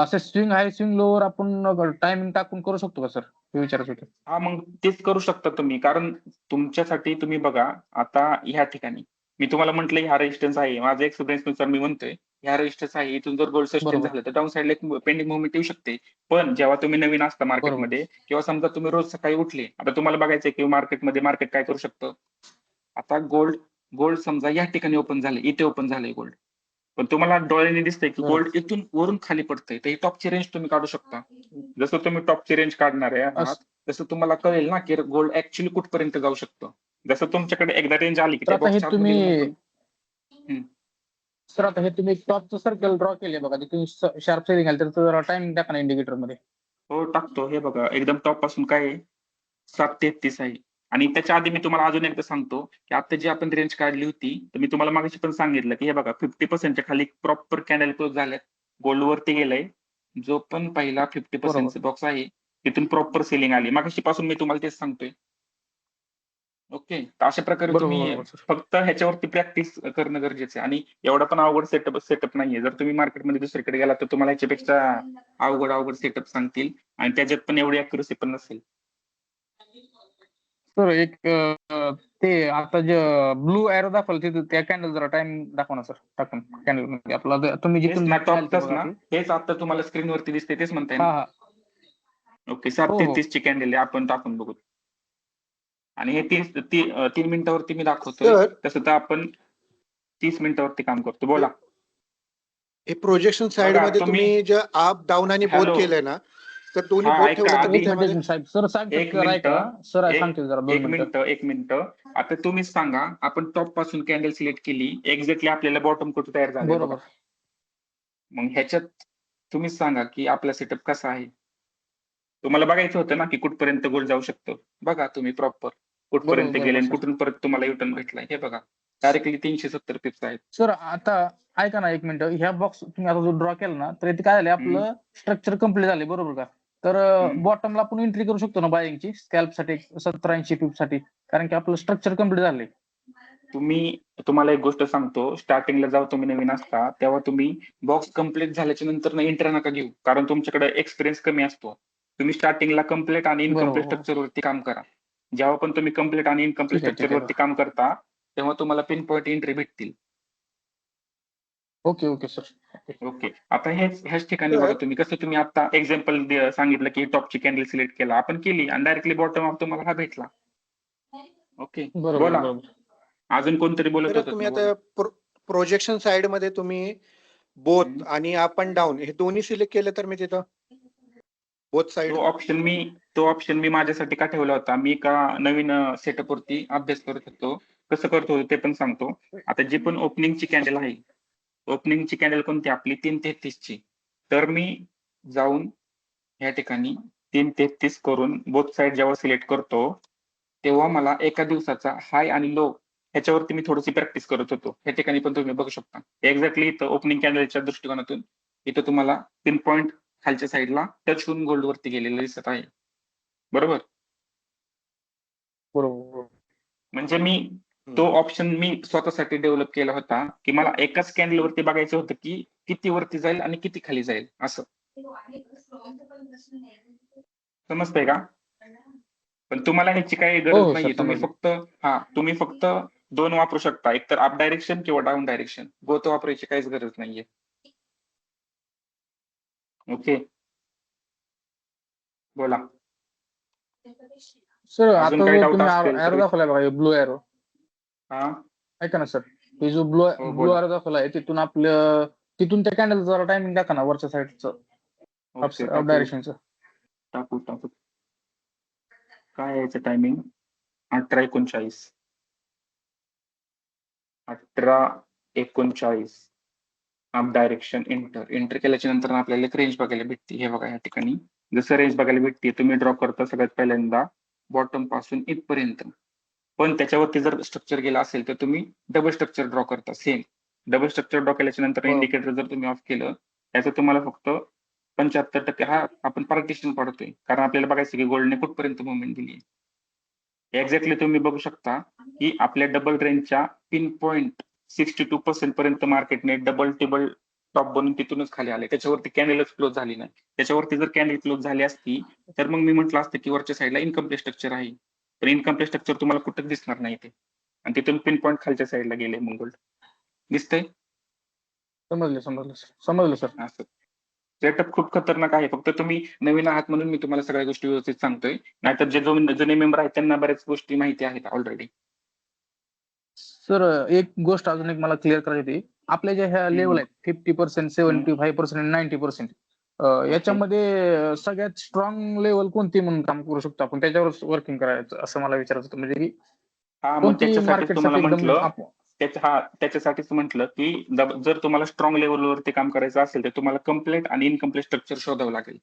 असं स्विंग हाय स्विंग लोवर आपण टायमिंग टाकून करू शकतो का सर, हे विचारायचं होतं. हा, मग तेच करू शकता तुम्ही. कारण तुमच्यासाठी तुम्ही बघा आता ह्या ठिकाणी मी तुम्हाला म्हटलं ह्या रेजिस्टन्स आहे. माझ्या एक्सपिरियन्स नुसार मी म्हणतोय ह्या रेजिस्टन्स आहे. इथून जर गोल्ड सस्टेन बरोबर झालं तर डाऊन साईडला एक पेंडिंग मुवमेंट येऊ शकते. पण जेव्हा तुम्ही नवीन असता बरोबर मार्केटमध्ये किंवा समजा तुम्ही रोज सकाळी उठले, आता तुम्हाला बघायचंय की मार्केट काय करू शकतं. आता गोल्ड समजा या ठिकाणी ओपन झाले, इथे ओपन झालंय गोल्ड, पण तुम्हाला डोळ्याने दिसतंय की बरोबर गोल्ड इथून वरून खाली पडतंय. तर ही टॉपची रेंज तुम्ही काढू शकता. जसं तुम्ही टॉपची रेंज काढणार आहे आहात अस- तसं तुम्हाला कळेल ना की गोल्ड ऍक्च्युली कुठपर्यंत जाऊ शकतं. जसं तुमच्याकडे एकदा रेंज आली की तर त्या आता हे बॉक्सच्या आतमध्ये तुम्ही आपण सर आता हे तुम्ही टॉपचं सर्कल ड्रॉ केले बघा, तिथून शार्प सेलिंग आली तर टायमिंग टाका ना इंडिकेटर मध्ये. हो टाकतो. हे बघा एकदम टॉप पासून काय आहे 7:33 आहे. आणि त्याच्या आधी मी तुम्हाला अजून एकदा सांगतो की आता जी आपण रेंज काढली होती तर मी तुम्हाला मागाशी पण सांगितलं की हे बघा 50% खाली प्रॉपर कॅन्डल क्लोज झाल्यात. गोल्ड वरती गेलंय. जो पण पहिला 50% बरोबर बॉक्स आहे तिथून प्रॉपर सेलिंग आली. मागाशी पासून मी तुम्हाला तेच सांगतोय. ओके, तर अशा प्रकारे बरोबर तुम्ही बरोबर सर. फक्त ह्याच्यावरती प्रॅक्टिस करणं गरजेचं आहे आणि एवढा पण अवघड सेटअप नाहीये. जर तुम्ही मार्केटमध्ये दुसरीकडे गेला तर तुम्हाला ह्याच्यापेक्षा अवघड सेटअप सांगतील आणि त्याच्यात पण एवढी अॅक्युरसी पण नसेल. सर एक ते आता जे ब्लू एरो दाखवलं तिथे त्या कॅन्डल जरा टाइम दाखवा ना सर टाकून कॅन्डल म्हणजे आपला तुम्ही हेच जिथून ना बघाल ते टॉपचाच बघा ना, ते. हेच आता तुम्हाला स्क्रीनवरती दिसते तेच म्हणताय हा ना? हा ओके, हो, हो. 7:33 ची कॅन्डल आहे, आपण टाकून बघू. आणि हे 3 मिनिटावरती मी दाखवतोय, तर तसं तर आपण 30 मिनिटावरती काम करतो. बोला. हे प्रोजेक्शन साइड बघा मध्ये तुम्ही, तुम्ही जे अप डाऊन आणि बोथ हॅलो, केलंय ना, तर दोन्ही हा बोथ ऐका ठेवलं तर आधी, एक त्याच्यामध्ये मिनिट साहेब सर सांगतात एक जरा ऐका मिनिट, सर एक सांगतील जरा 2 एक मिनिटं. मिनिट, एक मिनिट. आता तुम्हीच सांगा, आपण टॉप पासून कॅन्डल सिलेक्ट केली, एक्झॅक्टली आपल्याला बॉटम कुठे तयार झालंय बघा. बरोबर. मग ह्याच्यात तुम्हीच सांगा की आपला सेटअप कसा आहे. तुम्हाला बघायचं होतं ना की कुठपर्यंत गोल्ड जाऊ शकतो. बघा तुम्ही प्रॉपर कुठपर्यंत बरोबर, गेले बरोबर आणि सर. कुठून परत तुम्हाला युटर्न भेटलाय. हे बघा डायरेक्टली 370 पिप्स आहेत. सर आता ऐका ना एक मिनिट, ह्या बॉक्स तुम्ही आता जो ड्रॉ केला ना, तर इथे काय झालं आपलं स्ट्रक्चर कम्प्लीट झाले बरोबर का? तर बॉटमला आपण एंट्री करू शकतो ना बायिंगची स्कॅल्प साठी 70-80 पिप साठी, कारण की आपलं स्ट्रक्चर कम्प्लीट झाले. तुम्हाला एक गोष्ट सांगतो, स्टार्टिंगला जेव्हा तुम्ही नवीन असता तेव्हा तुम्ही बॉक्स कम्प्लीट झाल्याच्या नंतर एंट्री नका घेऊ, कारण तुमच्याकडे एक्सपिरियन्स कमी असतो. तुम्ही स्टार्टिंगला कम्प्लीट आणि इनकम्प्लीट बरोबर. स्ट्रक्चर वरती काम करा. जेव्हा पण तुम्ही कम्प्लीट आणि इनकम्प्लीट ठीक आहे, ठीक स्ट्रक्चर आहे. वरती काम करता तेव्हा तुम्हाला पिन पॉईंट एंट्री भेटतील. Okay okay sir. ओके, आता ह्याच ठिकाणी बघा तुम्ही कसं, तुम्ही आता एक्झाम्पल सांगितलं की टॉपची कॅन्डल सिलेक्ट केला आपण, केली आणि डायरेक्टली बॉटम अप तुम्हाला हा भेटला. ओके, बरोबर बोला. बरोबर. अजून कोणतरी बोलत तर होतं तुम्ही ना, बोला. आता प्रोजेक्शन साइड मध्ये तुम्ही बोथ आणि अप अँड डाऊन हे दोन्ही सिलेक्ट केलं तर मी तिथं बोथ साइड तो ऑप्शन मी माझ्यासाठी का ठेवला होता, मी का नवीन सेटअप वरती अभ्यास करत होतो, कसं करत होतो ते पण सांगतो. आता जी पण ओपनिंगची कॅन्डल आहे, ओपनिंगची कॅन्डल कोणती आपली 3:33 ची, तर मी जाऊन या ठिकाणी 3:33 करून बोथ साइड जेव्हा सिलेक्ट करतो तेव्हा मला एका दिवसाचा हाय आणि लो ह्याच्यावरती मी थोडीशी प्रॅक्टिस करत होतो. या ठिकाणी पण तुम्ही बघू शकता एक्झॅक्टली इथं ओपनिंग कॅन्डलच्या दृष्टिकोनातून इथं तुम्हाला पिन पॉईंट खालच्या साईडला टच होऊन गोल्ड वरती गेलेलं दिसत आहे. बरोबर. बरोबर. म्हणजे मी तो ऑप्शन मी स्वतःसाठी डेव्हलप केला होता की मला एकाच कॅन्डल वरती बघायचं होतं की किती वरती जाईल आणि किती खाली जाईल असं. समजतंय का? पण तुम्हाला ह्याची काही हो गरज हो नाहीये. सर समजलं. तुम्ही फक्त 2 वापरू शकता, एक तर अप डायरेक्शन किंवा डाऊन डायरेक्शन. बोथ वापरायची काहीच गरज नाहीये. ओके, बोला. सर अजून आता काही जो डाऊट तुम्ही असतील एरो तर दाखवलाय बघा ब्लू एरो, हा, ऐका ना सर, हे जो ब्लू हो ब्लू बोला. एरो दाखवलाय तिथून त्या कॅन्डल जरा टायमिंग दाखवा ना वरच्या साईडचं ओके, अप डायरेक्शनचं. टाकू. काय यायचं टायमिंग? 18:39. 18:39 अप डायरेक्शन एंटर केल्याच्या नंतर आपल्याला एक रेंज बघायला भेटते. हे बघा या ठिकाणी जसं रेंज बघायला भेटते, तुम्ही ड्रॉ करता सगळ्यात पहिल्यांदा बॉटम पासून इथपर्यंत. पण त्याच्यावरती जर स्ट्रक्चर गेला असेल तर तुम्ही डबल स्ट्रक्चर ड्रॉ करता. सेम डबल स्ट्रक्चर ड्रॉ केल्याच्या नंतर हो. इंडिकेटर जर तुम्ही ऑफ केलं त्याचं तुम्हाला फक्त 75% हा आपण पार्टिशन पडतोय, कारण आपल्याला बघायचं की गोल्डने कुठपर्यंत मुवमेंट दिली. एक्झॅक्टली तुम्ही बघू शकता की आपल्या डबल रेंजच्या पिन पॉईंट 62% पर्यंत मार्केटने डबल टेबल टॉप बनून तिथूनच खाली आले. त्याच्यावरती कॅन्डलच क्लोज झाली नाही. त्याच्यावरती जर कॅन्डल क्लोज झाली असती तर मग मी म्हटलं असतं की वरच्या साईडला इनकम्प्लीट स्ट्रक्चर आहे. पण इनकम्प्लीट स्ट्रक्चर तुम्हाला कुठंच दिसणार नाही ते, आणि तिथून पिन पॉईंट खालच्या साईडला गेले मग गोल्ड दिसतंय. समजलं सर. असं सेटअप खूप खतरनाक आहे. फक्त तुम्ही नवीन आहात म्हणून मी तुम्हाला सगळ्या गोष्टी व्यवस्थित सांगतोय, नाहीतर जे जुने मेंबर आहेत त्यांना बऱ्याच गोष्टी माहिती आहेत ऑलरेडी. सर एक गोष्ट अजून एक मला क्लिअर करायची होती. आपल्या ज्या ह्या लेवल आहेत 50%, 75% आणि 90%, याच्यामध्ये सगळ्यात स्ट्रॉंग लेवल कोणती म्हणून काम करू शकतो आपण, त्याच्यावर वर्किंग करायचं असं मला विचारायचं होतं. म्हणजे की हा, मग कोणती त्याच्यासाठीच तुम्हाला मार्केटसाठी एकदम म्हटलं त्याच्यासाठीच म्हटलं की जर तुम्हाला स्ट्रॉंग लेवलवरती काम करायचं असेल तर तुम्हाला कम्प्लीट आणि इनकम्प्लीट स्ट्रक्चर शोधावं लागेल.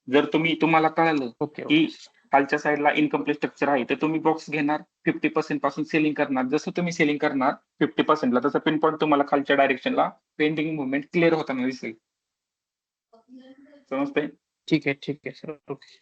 जर तुम्हाला कळालं ओके की खालच्या साईडला इनकम्प्लीट स्ट्रक्चर आहे तर तुम्ही बॉक्स घेणार, 50% पासून सेलिंग करणार. जसं तुम्ही सेलिंग करणार 50%ला तसं पिन पॉईंट तुम्हाला खालच्या डायरेक्शनला पेंडिंग मुवमेंट क्लिअर होताना दिसेल. समजतंय? ठीक आहे सर. ओके.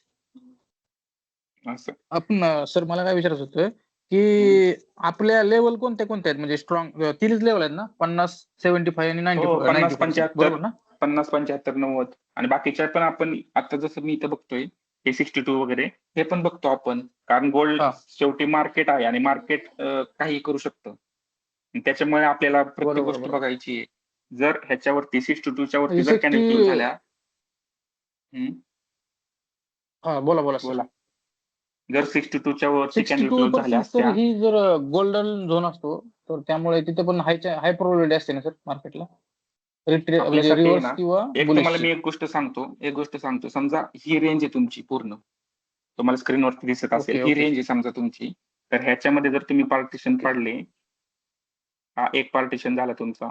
असं आपण सर मला काय विचारायचं होतं की आपल्या लेवल कोणत्या आहेत, म्हणजे स्ट्रॉंग 3 लेवल आहेत ना, 50, 75 आणि 90%, 50, बरोबर ना? 50, 75, 90 आणि बाकीच्या पण आपण आता जसं मी इथं बघतोय हे 62 वगैरे हे पण बघतो आपण, कारण गोल्ड हा. शेवटी मार्केट आहे आणि मार्केट काही करू शकतं. आणि त्याच्यामुळे आपल्याला प्रत्येक बरोबर, गोष्ट बरोबर. बघायची आहे. जर ह्याच्यावरती 62 च्या वरती जर 60 कॅन्डल क्लोज झाल्या, हा बोला बोला सर. बोला, जर 62 च्या वरती कॅन्डल 62 क्लोज झाल्या पर्सेंट सर असत्या, ही जर गोल्डन झोन असतो तर त्यामुळे तिथे पण हाय प्रोबॅबिलिटी असते ना सर मार्केटला म्हणजे आपल्यासाठी आहे रिव्हर्स ना, किंवा एक तुम्हाला बुलिशची. मी एक गोष्ट सांगतो. समजा ही रेंज आहे तुमची पूर्ण, तुम्हाला स्क्रीनवरती दिसत असेल, ओके ही ओके रेंज आहे समजा तुमची. तर ह्याच्यामध्ये जर तुम्ही पार्टिशन ओके. पाडले, हा एक पार्टिशन झाला तुमचा,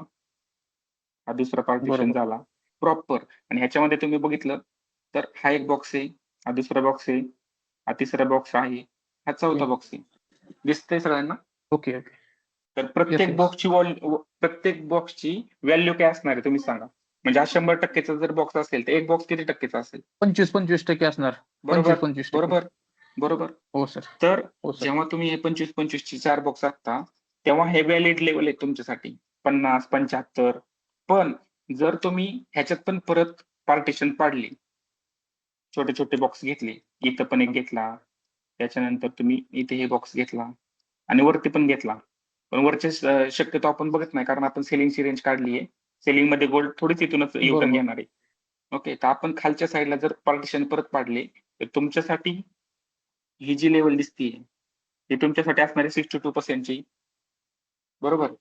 हा दुसरा पार्टिशन बरोबर. झाला प्रॉपर, आणि ह्याच्यामध्ये तुम्ही बघितलं तर हा एक बॉक्स आहे, हा दुसरा बॉक्स आहे, हा तिसरा बॉक्स आहे, हा चौथा ओके. बॉक्स आहे. दिसतंय सगळ्यांना? Okay okay. तर येस येस. प्रत्येक बॉक्सची व्हॅल्यू काय असणार आहे तुम्ही सांगा. म्हणजे हा 100%चा जर बॉक्स असेल तर एक बॉक्स किती टक्केचा असेल? 25% असणार. बरोबर 25% बरोबर बरोबर. हो सर. तर हो सर. जेव्हा तुम्ही हे 25 ची 4 बॉक्स असता, तेव्हा हे व्हॅलिड लेवल आहे तुमच्यासाठी 50, 75. पण जर तुम्ही ह्याच्यात पण परत पार्टिशन पाडली, छोटे छोटे बॉक्स घेतले, इथं पण एक घेतला, त्याच्यानंतर तुम्ही इथे हे बॉक्स घेतला आणि वरती पण घेतला, पण वरचे शक्यतो आपण बघत नाही, कारण आपण सेलिंगची रेंज काढली आहे. सेलिंग मध्ये गोल्ड थोडीच इथूनच युटर्न बरोबर. घेणार आहे. ओके, तर आपण खालच्या साईडला जर पार्टिशन परत पाडले तर तुमच्यासाठी ही जी लेवल दिसतीये ही तुमच्यासाठी असणार आहे 62% ची, बरोबर.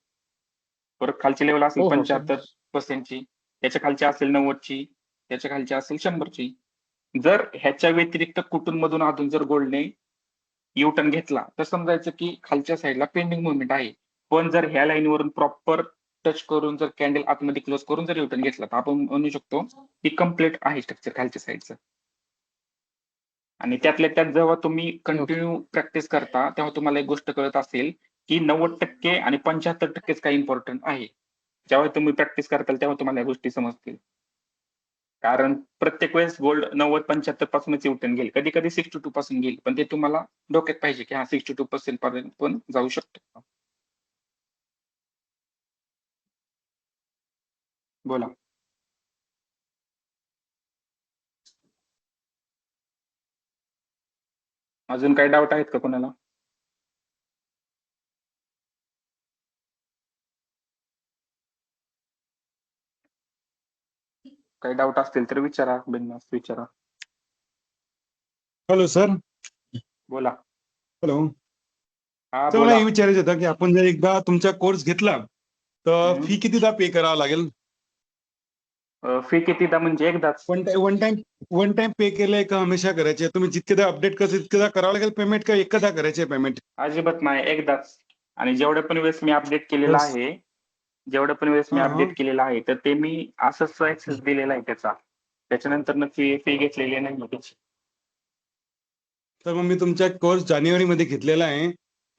परत खालची लेवल असेल हो हो सर. 75% ची, त्याच्या खालची असेल 90 ची, त्याच्या खालची असेल 100 ची. जर ह्याच्या व्यतिरिक्त कुठून मधून अजून जर गोल्डने युटर्न घेतला तर समजायचं की खालच्या साईडला पेंडिंग मुवमेंट आहे. पण जर ह्या लाईनवरून प्रॉपर टच करून जर कॅन्डल आतमध्ये क्लोज करून जर युटर्न घेतला तर आपण म्हणू शकतो की कम्प्लीट आहे स्ट्रक्चर खालच्या साईडचं. आणि त्यातल्या त्यात जेव्हा तुम्ही कंटिन्यू प्रॅक्टिस करता तेव्हा तुम्हाला एक गोष्ट कळत असेल की 90% आणि 75%च काही इम्पॉर्टंट आहे. जेव्हा तुम्ही प्रॅक्टिस करताल तेव्हा तुम्हाला या गोष्टी समजतील. कारण प्रत्येक वेळेस गोल्ड 90-75 पासूनच युटर्न घेईल, कधी कधी 62 पासून घेईल, पण ते तुम्हाला डोक्यात पाहिजे की हा 62% पर्यंत पण जाऊ शकतो. बोला. अजून काही डाऊट आहेत का कोणाला? काही डाऊट असतील तर विचारा, बिनधास्त विचारा. Hello sir. बोला. हॅलो. हा तर मला बोला. हे विचारायचं होतं की आपण जर एकदा तुमचा कोर्स घेतला तर फी कितीदा पे करावा लागेल? फी कितीदा म्हणजे एकदाच? वन टाइम पे केलंय का हमेशा करायचे? तुम्ही जितकेदा अपडेट करता तितकेदा करावं लागेल पेमेंट का एकदा करायचे पेमेंट? अजिबात नाही, एकदाच. आणि जेवढ्या पण वेळेस मी अपडेट केलेला बस. आहे, जेवढ्या पण वेळेस मी हा, अपडेट केलेला आहे तर ते मी असंच ऍक्सेस दिलेला आहे त्याचा. त्याच्यानंतर फी घेतलेली नाही त्याची. तर मग मी तुमचा कोर्स जानेवारीमध्ये घेतलेला आहे.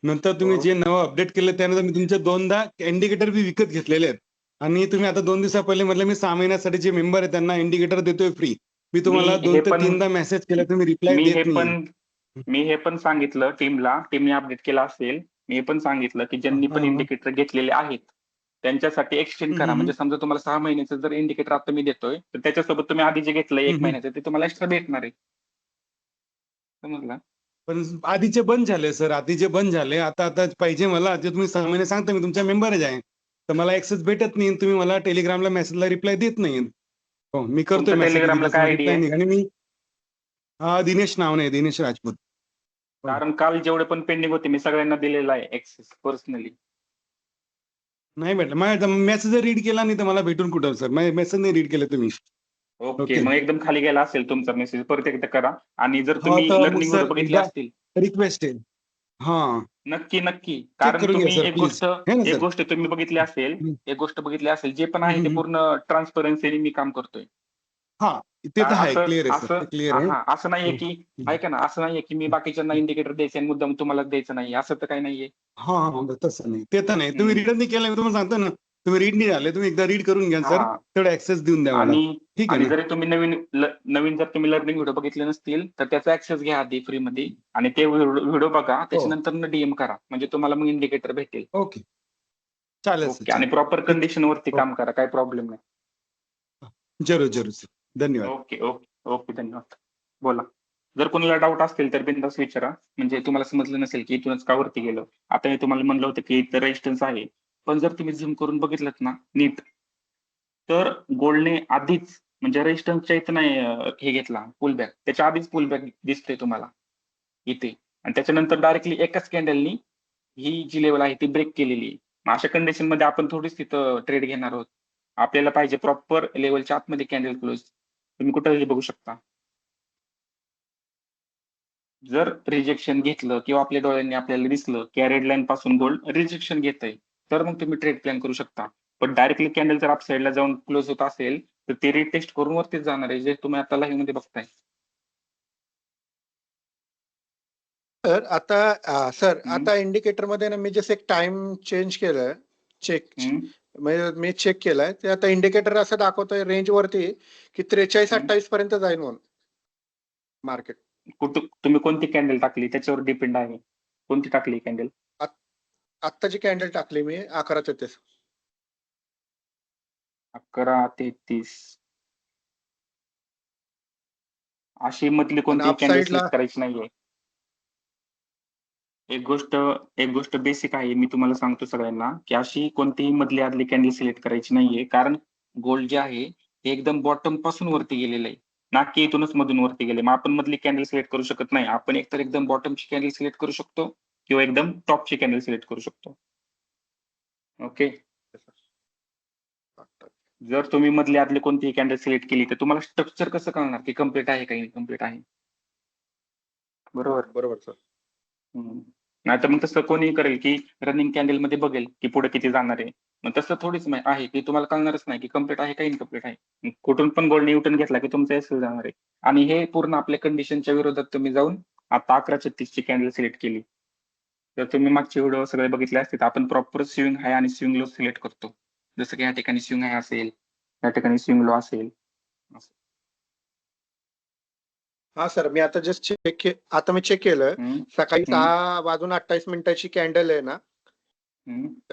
नंतर तुम्ही हो. जे नवं अपडेट केलं त्यानंतर मी तुमचे 2दा इंडिकेटर बी विकत घेतलेले आहेत. आणि तुम्ही आता 2 दिवसा पहिले म्हटलं मी 6 महिन्यासाठी जे मेंबर आहे त्यांना इंडिकेटर देतोय फ्री. मी तुम्हाला 2 ते 3दा मेसेज केला, तुम्ही रिप्लाय मी हे देत नाहीये. मी हे पण सांगितलं टीमला, टीमने अपडेट केला असेल. मी हे पण सांगितलं की ज्यांनी पण इंडिकेटर घेतलेले आहेत त्यांच्यासाठी एक्सचेंज करा. म्हणजे समजा तुम्हाला 6 महिन्याचं जर इंडिकेटर आता मी देतोय तर त्याच्यासोबत तुम्ही आधी जे घेतलंय 1 महिन्याचं ते तुम्हाला एक्स्ट्रा भेटणार आहे. समजलं? पण आधीचे बंद झाले सर, आधीचे बंद झाले. आता पाहिजे मला, जे तुम्ही 6 महिने सांगता मी तुमच्या मेंबरच आहे. तर मला ऍक्सेस भेटत नाही. तुम्ही मला टेलिग्रामला मेसेजला रिप्लाय देत नाही. हो, मी करतोय तुमचं मेसेज टेलिग्रामला काय आयडी रिप्लाय आहे? नाही. आणि मी दिनेश नाव नाही, दिनेश राजपूत. कारण काल जेवढे पण पेंडिंग होते मी सगळ्यांना दिलेला आहे ऍक्सेस पर्सनली. नाही भेटलं. माझा मेसेज रीड केला नाही तर मला भेटून कुठं सर? मेसेज नाही रीड केले तुम्ही. ओके, मग एकदम खाली गेला असेल तुमचा मेसेज, परत एकदा करा. आणि जर हा, तुम्ही तर मग लर्निंग व्हिडिओ सर बघितले एकदा असतील, रिक्वेस्ट आहे. हा, नक्की चेक कारण करून घ्या तुम्ही सर प्लीज. है ना सर? तुम्ही बघितली असेल, एक गोष्ट बघितली असेल, जे पण आहे ते पूर्ण ट्रान्सपरन्सीने मी काम करतोय. हा, ते तर आहे, असं क्लिअर आहे सर, असं ते क्लिअर आहे. असं नाहीये की, ऐका ना, असं नाहीये की मी बाकीच्यांना इंडिकेटर द्यायचे आणि मुद्दाम तुम्हाला द्यायचं नाही, असं तर काही नाहीये. हा, तसं नाही, ते तर नाही. तुम्ही रीड नाही केलं, मी तुम्हाला सांगतो ना, तुम्ही रीड नाही झाले, तुम्ही एकदा रीड करून घ्या सर, तेवढा ऍक्सेस देऊन द्या मला. ठीक आहे आणि ना? जरी तुम्ही नवीन जर तुम्ही लर्निंग व्हिडिओ बघितले नसतील तर त्याचा ऍक्सेस घ्या आधी फ्री मध्ये आणि ते व्हिडिओ बघा, त्याच्यानंतर डीएम करा, म्हणजे तुम्हाला मग इंडिकेटर भेटेल. ओके, चालेल सर. ओके, आणि प्रॉपर कंडिशन वरती हो. काम करा, काही प्रॉब्लेम नाही. जरूर जरूर सर, धन्यवाद. ओके ओके ओके, धन्यवाद. बोला. जर कोणाला डाऊट असतील तर बिनधास्त विचारा. म्हणजे तुम्हाला समजलं नसेल की इथूनच का वरती गेलं. आता मी तुम्हाला म्हणलं होतं की इथं रेजिस्टन्स आहे, पण जर तुम्ही झूम करून बघितलं ना नीट, तर गोल्डने आधीच म्हणजे रेजिस्टन्सच्या इथं नाही हे घेतला पुलबॅक, त्याच्या आधीच पुलबॅक दिसतोय तुम्हाला इथे, आणि त्याच्यानंतर डायरेक्टली एकाच कॅन्डलनी ही जी लेवल आहे ती ब्रेक केलेली आहे. मग अशा कंडिशन मध्ये आपण थोडीच तिथं ट्रेड घेणार आहोत. आपल्याला पाहिजे प्रॉपर लेवलच्या आतमध्ये कॅन्डल क्लोज. तुम्ही कुठेही बघू शकता. जर रिजेक्शन घेतलं किंवा आपल्या डोळ्यांनी आपल्याला दिसलं की रेड लाईन पासून गोल्ड रिजेक्शन घेतंय, तर मग तुम्ही ट्रेड प्लॅन करू शकता. पण डायरेक्टली कॅन्डल जर अपसाईडला जाऊन क्लोज होत असेल तर ते रिटेस्ट करून वरतीच जाणार आहे, जे तुम्ही आता लाईव्ह मध्ये बघताय. सर सर हम्म. आता इंडिकेटर मध्ये ना मी जसं एक टाइम चेंज केलंय चेक हम्म. म्हणजे मी चेक केलाय ते आता इंडिकेटर असं दाखवतोय रेंज वरती की 43-28 पर्यंत जाईल म्हणून मार्केट. तुम्ही कोणती कॅन्डल टाकली त्याच्यावर डिपेंड आहे. कोणती टाकली कॅन्डल? आत्ताची कॅन्डल टाकली मी 11:33. 11:33. अशी मधली कोणती up कॅन्डल side ला- सिलेक्ट करायची नाहीये. एक गोष्ट बेसिक आहे, मी तुम्हाला सांगतो सगळ्यांना की अशी कोणतीही मधली आदली कॅन्डल सिलेक्ट करायची नाहीये, कारण गोल्ड जे आहे ते एकदम बॉटम पासून वरती गेलेलं आहे, ना की इथूनच मधून वरती गेले. मग आपण मधली कॅन्डल सिलेक्ट करू शकत नाही. आपण एकतर एकदम बॉटमची कॅन्डल सिलेक्ट करू शकतो किंवा एकदम टॉपची कॅन्डल सिलेक्ट करू शकतो. ओके. जर तुम्ही मधली आदली कोणतीही कॅन्डल सिलेक्ट केली तर तुम्हाला स्ट्रक्चर कसं कळणार की कम्प्लीट आहे का इनकम्प्लीट आहे? बरोबर. बरोबर सर. नाही तर मग तसं कोणीही करेल की रनिंग कॅन्डल मध्ये बघेल की पुढे किती जाणार आहे. मग तसं थोडीच आहे की तुम्हाला कळणारच नाही की कम्प्लीट आहे का इनकम्प्लीट आहे. मग कुठून पण गोल्ड न्यूटन घेतला की तुमचा एस जाणार आहे. आणि हे पूर्ण आपल्या कंडिशनच्या विरोधात तुम्ही जाऊन आता 11:36 ची कॅन्डल सिलेक्ट केली. तर तुम्ही मागचे व्हिडिओ सगळे बघितले असतील. आपण प्रॉपर स्विंग हाय आणि स्विंग लो सिलेक्ट करतो. जसं की या ठिकाणी स्विंग हाय असेल, या ठिकाणी स्विंग लो असेल. हा सर मी आता जस्ट आता मी चेक केलं सकाळी 6:28 कॅन्डल आहे ना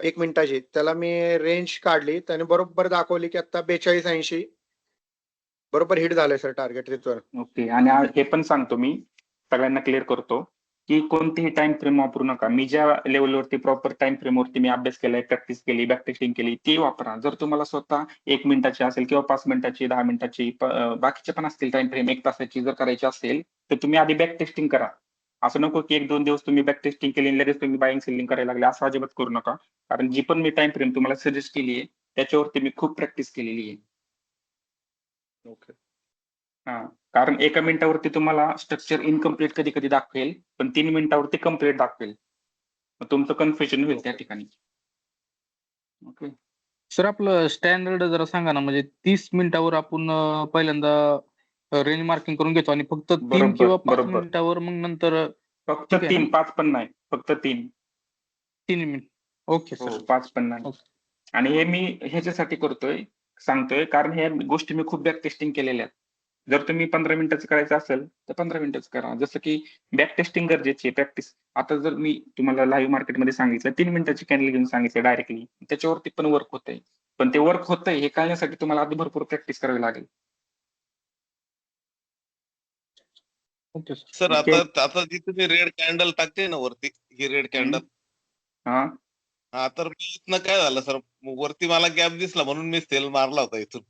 1 मिनिटाची, त्याला मी रेंज काढली त्याने बरोबर दाखवली की आता 42-80 बरोबर हिट झालंय सर टार्गेट तिथवर. ओके. आणि हे पण सांगतो मी सगळ्यांना क्लिअर करतो की कोणतीही टाइम फ्रेम वापरू नका. मी ज्या लेवलवरती प्रॉपर टाइम फ्रेमवरती मी अभ्यास केलाय, प्रॅक्टिस केली, बॅक टेस्टिंग केली ती वापरा. जर तुम्हाला स्वतः 1 मिनिटाची असेल किंवा 5 मिनिटाची, 10 मिनिटाची, बाकीचे पण असतील टाइम फ्रेम 1 तासाची जर करायची असेल तर तुम्ही आधी बॅक टेस्टिंग करा. असं नको की 1-2 दिवस तुम्ही बॅक टेस्टिंग केली आणि लगेच तुम्ही बाईंग सेलिंग करायला लागले, असं अजिबात करू नका. कारण जी पण मी टाइम फ्रेम तुम्हाला सजेस्ट केली आहे त्याच्यावरती मी खूप प्रॅक्टिस केलेली आहे. ओके. हा, कारण 1 मिनिटावरती तुम्हाला स्ट्रक्चर इनकम्प्लीट कधी कधी दाखवेल, पण 3 मिनिटावरती कम्प्लीट दाखवेल. मग तुमचं कन्फ्युजन होईल त्या ठिकाणी. ओके. सर आपलं स्टँडर्ड जरा सांगा ना, म्हणजे 30 मिनिटावर आपण पहिल्यांदा रेंज मार्किंग करून घेतो आणि फक्त 3 बरोबर, किंवा 5 बरोबर. मिनिटावर मग नंतर फक्त ठीक आहे ना? 3, 5 पण नाही, फक्त 3. 3 मिनिट. ओके हो, सर. 5 पण नाही. ओके. आणि हे मी ह्याच्यासाठी सांगतोय कारण ह्या गोष्टी मी खूप बॅक टेस्टिंग केलेल्या आहेत. जर तुम्ही 15 मिनिटाचं करायचं असेल तर 15 मिनिटाचं करा. जसं की बॅक टेस्टिंग गरजेची आहे, प्रॅक्टिस. आता जर मी तुम्हाला लाईव्ह मार्केटमध्ये सांगितलं 3 मिनिटाची कॅन्डल घेऊन सांगितलं डायरेक्टली, त्याच्यावरती पण वर्क होतंय. पण ते वर्क होतंय हे कळण्यासाठी तुम्हाला आधी भरपूर प्रॅक्टिस करावी लागेल. Okay sir. Sir okay. आता जी तुम्ही रेड कॅन्डल टाकते ना वरती, ही रेड कॅन्डल, हा, हा तर इथनं काय झालं सर, वरती मला गॅप दिसला म्हणून मी सेल मारला होता इथून.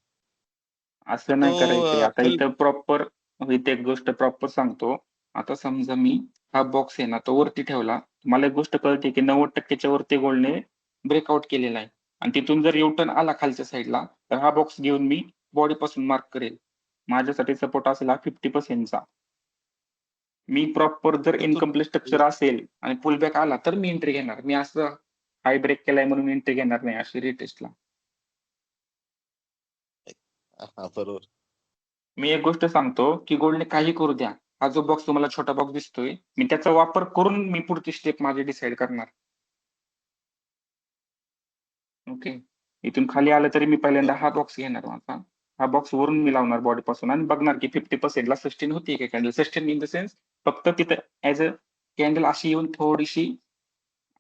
असं नाही करायचंय. आता खाली- इथं प्रॉपर इथे एक गोष्ट प्रॉपर सांगतो. आता समजा मी हा बॉक्स आहे ना तो वरती ठेवला, मला एक गोष्ट कळते की 90% वरती गोल्डने ब्रेकआउट केलेला आहे आणि तिथून जर युटर्न आला खालच्या साईडला तर हा बॉक्स घेऊन मी बॉडी पासून मार्क करेल. माझ्यासाठी सपोर्ट असेल हा 50%चा. मी प्रॉपर जर इनकम्प्लीट स्ट्रक्चर असेल आणि पुल बॅक आला तर मी एंट्री घेणार. मी असं हाय ब्रेक केलाय म्हणून एंट्री घेणार नाही अशी रिटेस्टला. हा बरोबर. मी एक गोष्ट सांगतो की गोल्डने काही करू द्या, हा जो बॉक्स तुम्हाला छोटा बॉक्स दिसतोय मी त्याचा वापर करून मी पुढची स्टेप माझी डिसाईड करणार. ओके. इथून खाली आलं तरी मी पहिल्यांदा हा बॉक्स घेणार माझा. हा बॉक्स वरून मी लावणार बॉडी पासून आणि बघणार की 50%ला सस्टेन होती का candle. Sustain in the sense फक्त तिथं ऍज अ कॅन्डल अशी येऊन थोडीशी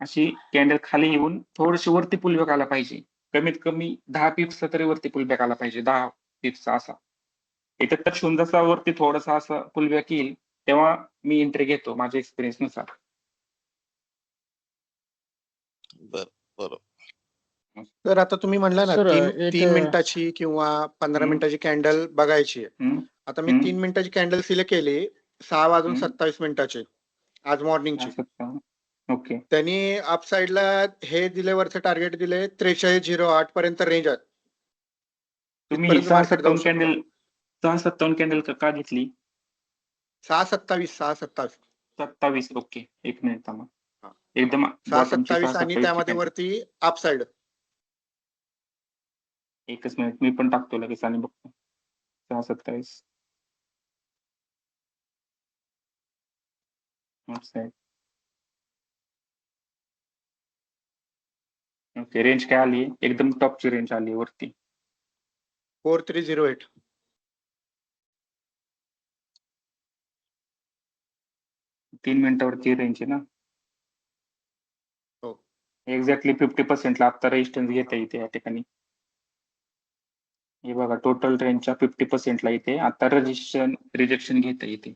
अशी कॅन्डल खाली येऊन थोडीशी वरती पुलबॅक आला पाहिजे. कमीत कमी 10 पिप्सचा तरी वरती पुलबॅक आला पाहिजे, 10 पिप्सचा असा. इथं टच होऊन जसा वरती थोडासा असा पुलबॅक येईल तेव्हा मी एंट्री घेतो माझ्या एक्सपिरियन्स नुसार. बरोबर. तर आता तुम्ही म्हणला ना सर, 3 मिनिटाची किंवा 15 हम्म. मिनिटाची कॅन्डल बघायची आहे. हम्म. आता मी हम्म. 3 मिनिटाची कॅन्डल सिलेक्ट केली 6 वाजून हम्म. 27 मिनिटाची आज मॉर्निंगची. ओके. त्यांनी अप साइडला हे दिले वरचं टार्गेट दिले 4308 पर्यंत रेंज आहे. तुम्ही तिथपर्यंत market जाऊ 657 कॅन्डल का घेतली? 627 627 27. ओके, एक मिनिट थांबा. हा. एकदम bottom ची 627 आणि 627 ची त्यामध्ये candle. वरती अप साइड. एकच मिनिट मी पण टाकतो लगेच आणि बघतो. 627 अपसाइड. ओके, रेंज काय आली? एकदम टॉपची रेंज आली वरती. 4308. तीन मिनिटावरची रेंज आहे ना? हो. एक्झॅक्टली 50% ला आता रेजिस्टन्स घेता येते या ठिकाणी. हे बघा, टोटल रेंजच्या 50% ला इथे आता रिजेक्शन घेता येते.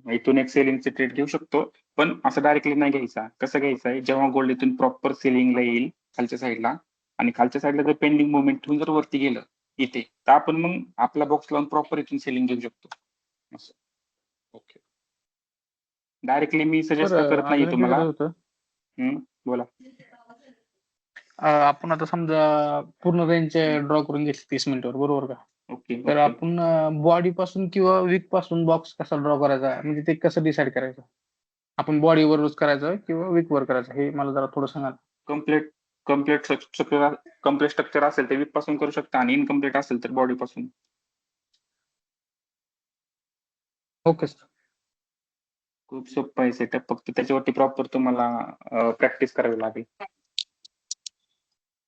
इथून एक सेलिंगचे ट्रेड घेऊ शकतो, पण असं डायरेक्टली नाही घ्यायचा. कसं घ्यायचं आहे, जेव्हा गोल्ड इथून प्रॉपर सेलिंगला येईल खालच्या साईडला, आणि खालच्या साईडला जर पेंडिंग मुवमेंट जर वरती गेलं इथे, तर आपण मग आपला बॉक्स लावून प्रॉपर इथून सेलिंग घेऊ शकतो. असं. ओके. डायरेक्टली मी सजेस्ट सर, करत नाही अजून एक तुम्हाला. विचारायचं होतं. बोला. आपण आता समजा पूर्ण रेंज ड्रॉ करून घेतली 30 मिनिटावर, बरोबर का? ओके. तर आपण बॉडी पासून किंवा वीक पासून बॉक्स कसा ड्रॉ करायचा, म्हणजे ते कसं डिसाईड करायचं? आपण बॉडी वरच करायचं किंवा वीक वर करायचं, हे मला जरा थोडं सांगा. कम्प्लीट स्ट्रक्चर असेल तर वीक पासून करू शकता, आणि इनकम्प्लीट असेल तर बॉडी पासून. Okay sir. खूप सोपं आहे सेटअप, फक्त त्याच्यावरती प्रॉपर तुम्हाला प्रॅक्टिस करावी लागेल.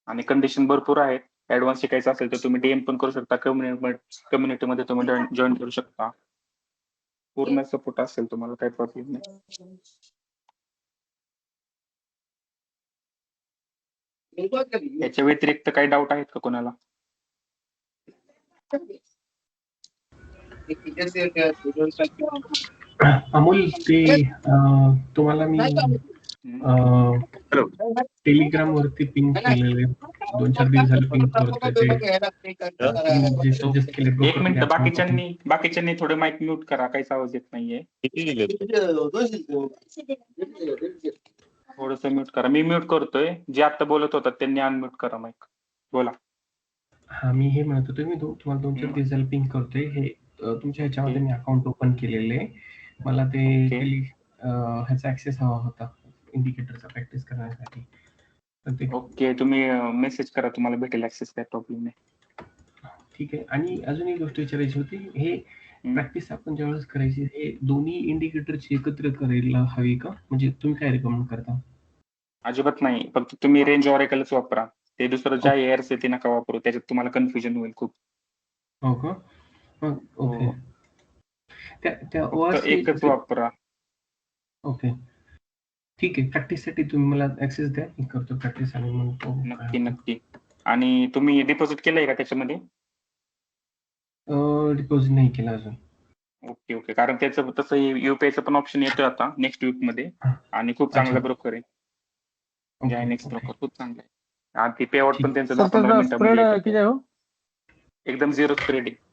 आणि कंडिशन भरपूर आहेत. ऍडव्हान्स शिकायचं असेल तर तुम्ही डीएम पण करू शकता, कम्युनिटीमध्ये तुम्ही जॉईन करू शकता. पूर्ण सपोर्ट असेल तुम्हाला, काही प्रॉब्लेम नाही. याच्या व्यतिरिक्त काही डाऊट आहेत का कोणाला? अमोल, ते तुम्हाला मी टेलिग्राम वरती पिंग केलेले, 2-4 दिवस झाले पिंग करतोय ते सजेस्ट केले. एक मिनिट, बाकीच्यांनी थोडे माईक म्यूट करा, काहीच आवाज येत नाहीये. थोडस म्यूट करा. मी म्यूट करतोय. जे आता बोलत होतात त्यांनी अनम्यूट करा माईक. बोला. हा, मी हे म्हणत होतो, मी तुम्हाला 2-4 दिवस झाले पिंग करतोय. हे तुमच्या ह्याच्यामध्ये मी अकाउंट ओपन केलेले आहे. मला ते ह्याचा ऍक्सेस हवा होता, इंडिकेटरचा प्रॅक्टिस करण्यासाठी. ओके, तुम्ही मेसेज करा, तुम्हाला भेटेल ऍक्सेस, काय प्रॉब्लेम नाही. ठीक आहे. आणि अजून एक गोष्ट विचारायची होती, हे प्रॅक्टिस आपण ज्यावेळेस करायची, हे दोन्ही इंडिकेटरची एकत्र करायला हवी का? म्हणजे तुम्ही काय रिकमेंड करता? अजिबात नाही, फक्त तुम्ही रेंज ऑरेकलच वापरा. ते दुसरं ज्या एअर्स ते नका वापरू, त्याच्यात तुम्हाला कन्फ्युजन होईल खूप. हो का? ओके. फक्त एकच वापरा. ओके, ठीक आहे. प्रॅक्टिससाठी तुम्ही मला ऍक्सेस द्या, मी करतो प्रॅक्टिस. आणि मग नक्की. आणि तुम्ही डिपॉझिट केलंय का त्याच्यामध्ये? डिपॉझिट नाही केलं अजून. ओके. कारण त्याचं तसं युपीआयचं पण ऑप्शन येतोय आता नेक्स्ट वीक मध्ये, आणि खूप चांगला ब्रोकर आहे. नेक्स्ट ब्रोकर खूप चांगला आहे. आणि ते पे आउट पण त्यांचं 10-15 मिनिटांमध्ये हो? एकदम झिरो स्प्रेड आहे.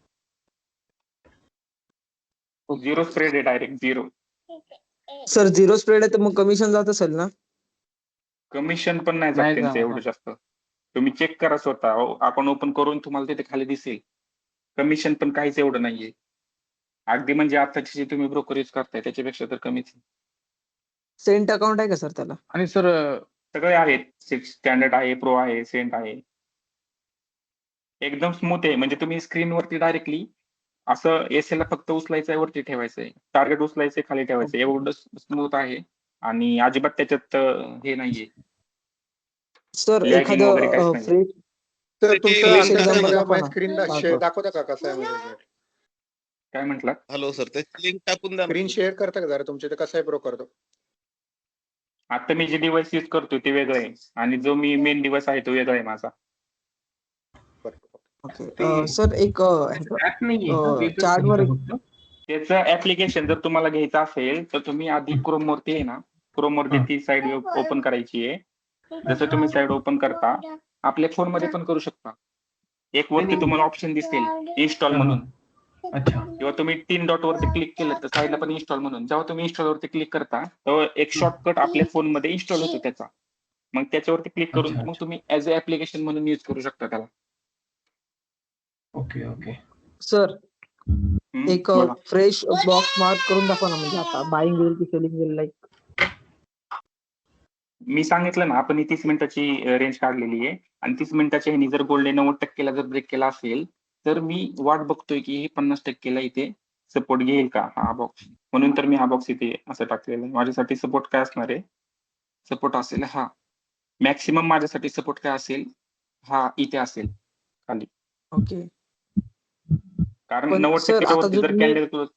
झिरो स्प्रेड आहे, direct zero. Sir, zero spread आहे तर मग कमिशन जात असेल ना? कमिशन पण नाही जात त्यांचं एवढं जास्त. तुम्ही चेक करा स्वतः, अकाउंट ओपन करून तुम्हाला तिथे खाली दिसेल. कमिशन पण काहीच एवढं नाहीये. अगदी म्हणजे आताची जे तुम्ही ब्रोकर यूज करताय त्याच्यापेक्षा तर कमीच. सेंट अकाउंट आहे का सर त्याला? आणि सर, सगळे आहेत. स्टँडर्ड आहे, प्रो आहे, सेंट आहे. एकदम स्मूथ आहे. म्हणजे तुम्ही स्क्रीनवरती डायरेक्टली असं एसएला फक्त उचलायचंय, वरती ठेवायचंय, टार्गेट उचलायचंय, खाली ठेवायचं, एवढं स्मूथ आहे. आणि अजिबात त्याच्यात हे नाहीये. सर, Lagging वगैरे काहीच एखादं नाही. फ्री तर फ्रेश तुमचं example दाखवा माझ्या ना. स्क्रीन दाखवता का कसं आहे म्हणजे? काय म्हटलं? हॅलो सर, त्याची लिंक टाकून द्या. स्क्रीन शेअर करता का जरा तुमच्या, कसं आहे ब्रोकर तो? आता मी जे डिव्हाइस यूज करतोय ते वेगळं आहे, आणि जो मी मेन डिव्हाइस आहे तो वेगळा आहे माझा. ओके. सर, एक ऍप नाहीये, चार्ट वर त्याचं ऍप्लिकेशन जर तुम्हाला घ्यायचं असेल तर तुम्ही आधी क्रोम वरती आहे ना, क्रोम वरती ती साईड ओपन करायची आहे. जसं तुम्ही साईड ओपन करता आपल्या फोन मध्ये पण करू शकता. एक वरती तुम्हाला ऑप्शन दिसेल इन्स्टॉल म्हणून, अच्छा किंवा तुम्ही 3 डॉट वरती क्लिक केलं तर साईडला पण इन्स्टॉल म्हणून. जेव्हा तुम्ही इन्स्टॉल वरती क्लिक करता तेव्हा एक शॉर्टकट आपल्या फोन मध्ये इन्स्टॉल होतो त्याचा. मग त्याच्यावरती क्लिक करून अच्छा मग अच्छा तुम्ही ऍज अ ऍप्लिकेशन म्हणून युज करू शकता त्याला. ओके ओके सर एक बोला. फ्रेश बॉक्स मार्क करून दाखवा ना, म्हणजे आता बाईंग येईल की सेलिंग येईल लाईक. मी सांगितलं ना आपण ही 30 मिनिटाची रेंज काढलेली आहे आणि 30 मिनिटाच्या ह्यानी जर गोल्डने 90% ला जर ब्रेक केला असेल तर मी वाट बघतोय की हे 50% ला इथे सपोर्ट घेईल का हा बॉक्स. म्हणून तर मी हा बॉक्स इथे असं टाकलेला आहे. माझ्यासाठी सपोर्ट काय असणार आहे, सपोर्ट असेल हा. मॅक्सिमम माझ्यासाठी सपोर्ट काय असेल, हा इथे असेल खाली. ओके. कारण पण 90% सर च्या आता वरती जो जर तुम्ही कॅन्डल क्लोज.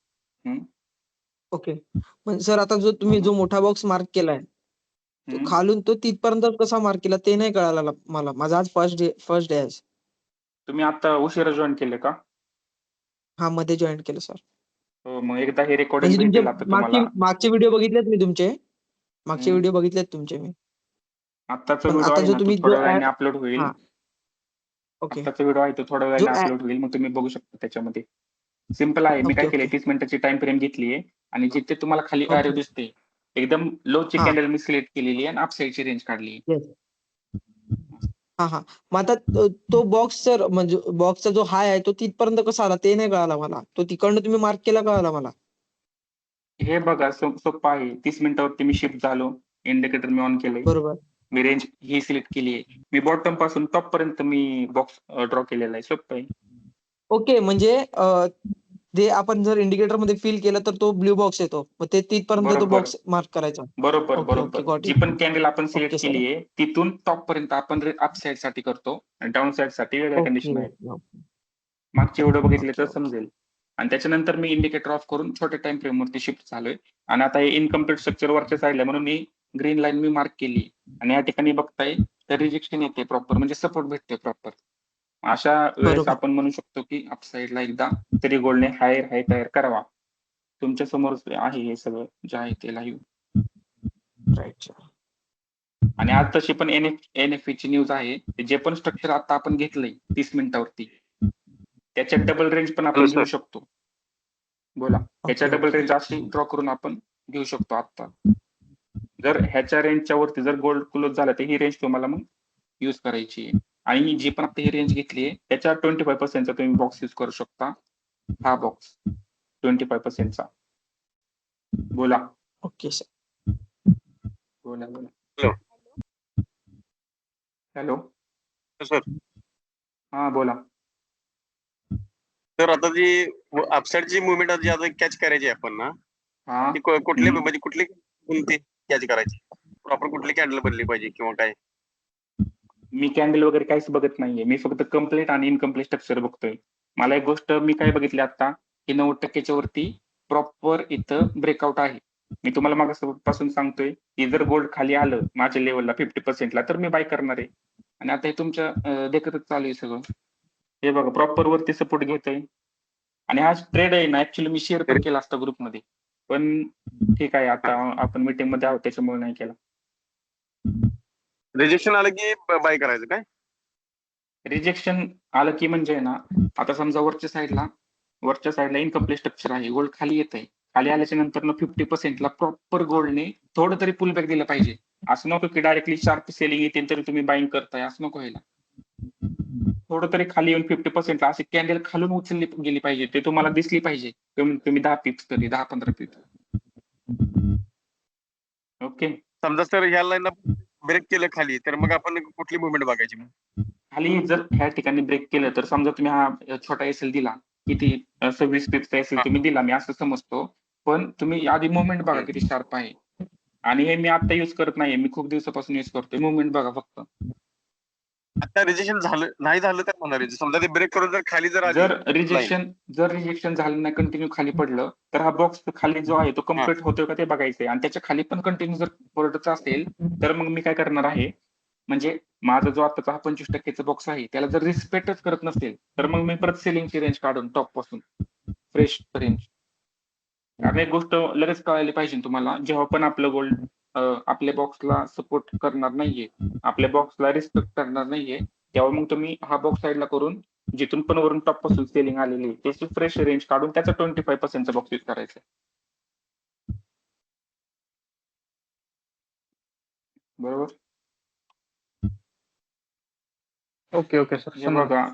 ओके, पण सर आता जो तुम्ही जो मोठा बॉक्स मार्क केलाय तो खालून तो तिथपर्यंत कसा मार्क केला ते नाही कळालं मला. माझा आज फर्स्ट डे आहे. तुम्ही आता उशिरा जॉईन केले का? हा, मध्ये जॉईन केलं सर. हो, मग एकदा हे रेकॉर्डिंग म्हणजे तुमचे भेटेल आता तुम्हाला. मागचे व्हिडिओ बघितलेत मी तुमचे. मागचे हम्म. व्हिडिओ बघितलेत तुमचे मी. आत्ताचा पण व्हिडिओ आता आहे जो ना तो तुम्ही थोड्या जो वेळाने अपलोड होईल. हा ओके आत्ताचा व्हिडिओ आहे तो थोड्या वेळाने जो अपलोड होईल, मग तुम्ही बघू शकता त्याच्यामध्ये. सिम्पल आहे. मी काय ओके केलंय ओके 30 मिनिटाची टाइम फ्रेम घेतली आहे आणि जिथे तुम्हाला खाली ओके एरो दिसते एकदम लो ची हा कॅन्डल मी सिलेक्ट केलेली आहे आणि अप साईडची रेंज काढली. येस हा हा. मग आता तो बॉक्स सर म्हणजे बॉक्सचा जो हाय आहे तो तिथपर्यंत कसा आला ते नाही कळाला मला. तो तिकडनं तुम्ही मार्क केला कळाला मला. हे बघा सोपं आहे. 30 मिनिटावरती मी शिफ्ट झालो, इंडिकेटर मी ऑन केलंय, बरोबर. मी रेंज ही सिलेक्ट केली आहे, मी बॉटम पासून टॉप पर्यंत मी बॉक्स ड्रॉ केलेला आहे. सोपं आहे. ओके, म्हणजे ते आपण जर इंडिकेटर मध्ये फिल केलं तर तो ब्ल्यू बॉक्स येतो, मग ते तिथपर्यंत तो बरोबर बॉक्स मार्क करायचा. बरोबर ओके बरोबर. ओके गॉट जी इट. पण कॅन्डल आपण सिलेक्ट ओके सर. केली आहे तिथून टॉप पर्यंत आपण अप साईड साठी करतो आणि डाऊन साईड साठी वेगळ्या ओके कंडिशन आहेत. ओके मागचे व्हिडिओ बघितले ओके तर समजेल. आणि त्याच्यानंतर मी इंडिकेटर ऑफ करून छोट्या टाइम फ्रेम वरती शिफ्ट झालोय आणि आता हे इनकम्प्लीट स्ट्रक्चर वरच्या साईडला म्हणून मी ग्रीन लाईन मी मार्क केली आणि या ठिकाणी बघताय तर रिजेक्शन येते प्रॉपर, म्हणजे सपोर्ट भेटते प्रॉपर. अशा वेळेस बरोबर. आपण म्हणू शकतो की अप साईडला एकदा तरी गोल्डने हाय तयार करावा. तुमच्या समोर आहे हे सगळं जे आहे ते लाईव्ह. राईट. आणि आज तशी पण NFE ची न्यूज आहे. जे पण स्ट्रक्चर आता आपण घेतलंय 30 मिनिटावरती त्याच्यात डबल रेंज पण आपण घेऊ शकतो. बोला. ह्याच्या ओके डबल ओके रेंज अशी ड्रॉ करून आपण घेऊ शकतो आता. जर ह्याच्या रेंजच्या वरती जर गोल्ड क्लोज झाला तर ही रेंज तुम्हाला मग युज करायची आहे. आणि जी पण आता ही रेंज घेतली आहे त्याच्या 25% चा तुम्ही बॉक्स युज करू शकता. हा बॉक्स 25% चा. बोला ओके सर. बोला बोला. हॅलो. हॅलो सर हा बोला. तर आता जी अपसाईडची मुवमेंट जी आता कॅच करायची आहे आपण ना, हा ती कुठली म्हणजे कुठली कोणती कॅच करायची, प्रॉपर कुठली कॅन्डल बनली पाहिजे किंवा काय? मी कॅन्डल वगैरे काहीच बघत नाहीये. मी फक्त कम्प्लीट आणि इनकम्प्लीट स्ट्रक्चर बघतोय. मला एक गोष्ट मी काय बघितली आता की 90% वरती प्रॉपर इथं ब्रेकआउट आहे. मी तुम्हाला मागासपासून सांगतोय की जर गोल्ड खाली आलं माझ्या लेवलला 50% ला तर मी बाय करणार आहे. आणि आता हे तुमच्या देखतच चालू आहे सगळं. हे बघा प्रॉपर वरती सपोर्ट घेतोय आणि हा ट्रेड आहे ना ऍक्च्युली मी शेअर पण केला असता ग्रुपमध्ये, पण ठीक आहे आता आपण मीटिंग मध्ये आहोत त्याच्यामुळे नाही केला. रिजेक्शन आलं की बाय करायचं काय? रिजेक्शन आलं की म्हणजे ना आता समजा वरच्या साईडला इनकम्प्लीट स्ट्रक्चर आहे, गोल्ड खाली येत आहे. खाली आल्याच्या नंतर 50% ला प्रॉपर गोल्डने थोडं तरी पुल बॅक दिलं पाहिजे. असं नको की डायरेक्टली शार्प सेलिंग येते तरी तुम्ही बाईंग करताय, असं नको व्हायला. थोडं तरी खाली येऊन 50% ला अशी कॅन्डल खालून उचलली गेली पाहिजे, ते तुम्हाला दिसली पाहिजे. तुम्ही 10 पिप्स तरी 10-15 पिप्स. ओके. समजा सर ह्या लाईनला ब्रेक केलं खाली तर मग आपण कुठली मुवमेंट बघायची मग? खाली जर ह्या ठिकाणी ब्रेक केलं तर समजा तुम्ही हा छोटा एसएल दिला, किती 26 पिप्सचा एसएल तुम्ही दिला, मी असं समजतो. पण तुम्ही आधी मुवमेंट बघा किती शार्प आहे. आणि हे मी आता युज करत नाहीये, मी खूप दिवसापासून युज करतोय. मुवमेंट बघा फक्त. आता रिजेक्शन झालं नाही झालं तर म्हणणार समजा ते ब्रेक करून जर खाली जर आली जर रिजेक्शन झालं नाही, कंटिन्यू खाली पडलं तर हा बॉक्स खाली जो आहे तो कम्प्लीट होतोय का ते बघायचंय. आणि त्याच्या खाली पण कंटिन्यू जर पडत असेल तर मग मी काय करणार आहे, म्हणजे माझा जो आताचा हा 25% बॉक्स आहे त्याला जर रिस्पेक्टच करत नसेल तर मग मी परत सेलिंगची रेंज काढून टॉप पासून फ्रेश रेंज कारण एक गोष्ट लगेच कळायला पाहिजे तुम्हाला, जेव्हा पण आपलं गोल्ड आपल्या बॉक्सला सपोर्ट करणार नाहीये, आपल्या बॉक्सला रिस्पेक्ट करणार नाहीये, तेव्हा मग तुम्ही हा बॉक्स साईडला करून जिथून पण वरून टॉप पासून सेलिंग आलेली आहे त्याची फ्रेश रेंज काढून त्याचा 25% बॉक्स यूज करायचा. बरोबर. Okay okay sir. हे बघा,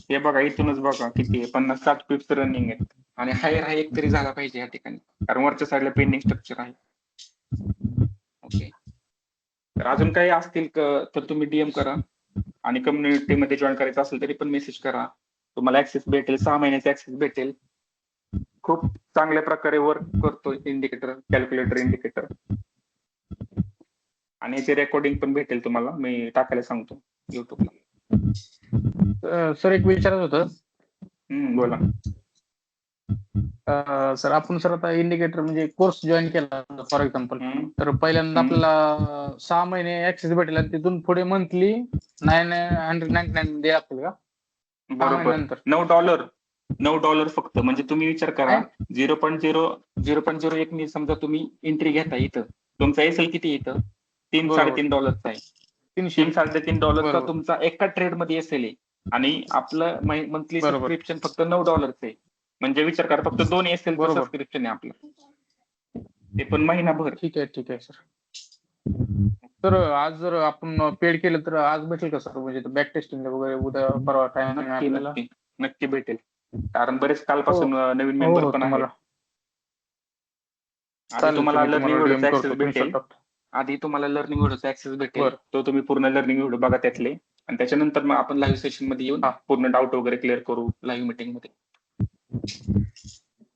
हे बघा इथूनच बघा किती आहे, 50-60 पिप्स रनिंग आहेत आणि हायर हाय एक तरी झाला पाहिजे या ठिकाणी, कारण वरच्या साईडला पेंडिंग स्ट्रक्चर आहे. ओके, तर अजून काही असतील तर तुम्ही डीएम करा आणि कम्युनिटीमध्ये जॉईन करायचं असेल तरी पण मेसेज करा. तुम्हाला ऍक्सेस भेटेल, 6 महिन्याचा ऍक्सेस भेटेल. खूप चांगल्या प्रकारे वर्क करतो इंडिकेटर, कॅल्क्युलेटर इंडिकेटर, आणि याची रेकॉर्डिंग पण भेटेल तुम्हाला, मी टाकायला सांगतो युट्यूबला. सर एक विचारत होतं. बोला. सर आपण सर आता इंडिकेटर म्हणजे कोर्स जॉईन केला फॉर एक्झाम्पल, तर पहिल्यांदा आपल्याला 6 महिने ऍक्सेस भेटेल आणि तिथून पुढे मंथली 999 द्या लागतील का? बरोबर. $9 फक्त. म्हणजे तुम्ही विचार करा, 0.01 मी समजा तुम्ही एंट्री घेता, इथं तुमचा एसएल किती इथं $3-3.5 आहे. $3-3.5 तुमचा एका ट्रेड मध्ये एसएल आहे आणि आपलं मंथली सबस्क्रिप्शन फक्त $9 आहे. म्हणजे विचार करा, फक्त 2 एसएल सबस्क्रिप्शन आहे आपलं, ते पण महिनाभर. ठीक आहे सर. तर आज जर आपण पेड केलं तर आज भेटेल का सर? म्हणजे बॅक टेस्टिंग वगैरे उद्या परवा टाइम आपल्याला? नक्की भेटेल, कारण बरेच कालपासून नवीन मेंबर पण आहेत. आधी तुम्हाला लर्निंग व्हिडिओचा ऍक्सेस भेटेल, तो तुम्ही पूर्ण लर्निंग व्हिडिओ बघा त्यातले, आणि त्याच्यानंतर मग आपण लाईव्ह सेशन मध्ये येऊन पूर्ण डाऊट वगैरे क्लिअर करू लाईव्ह मीटिंग मध्ये.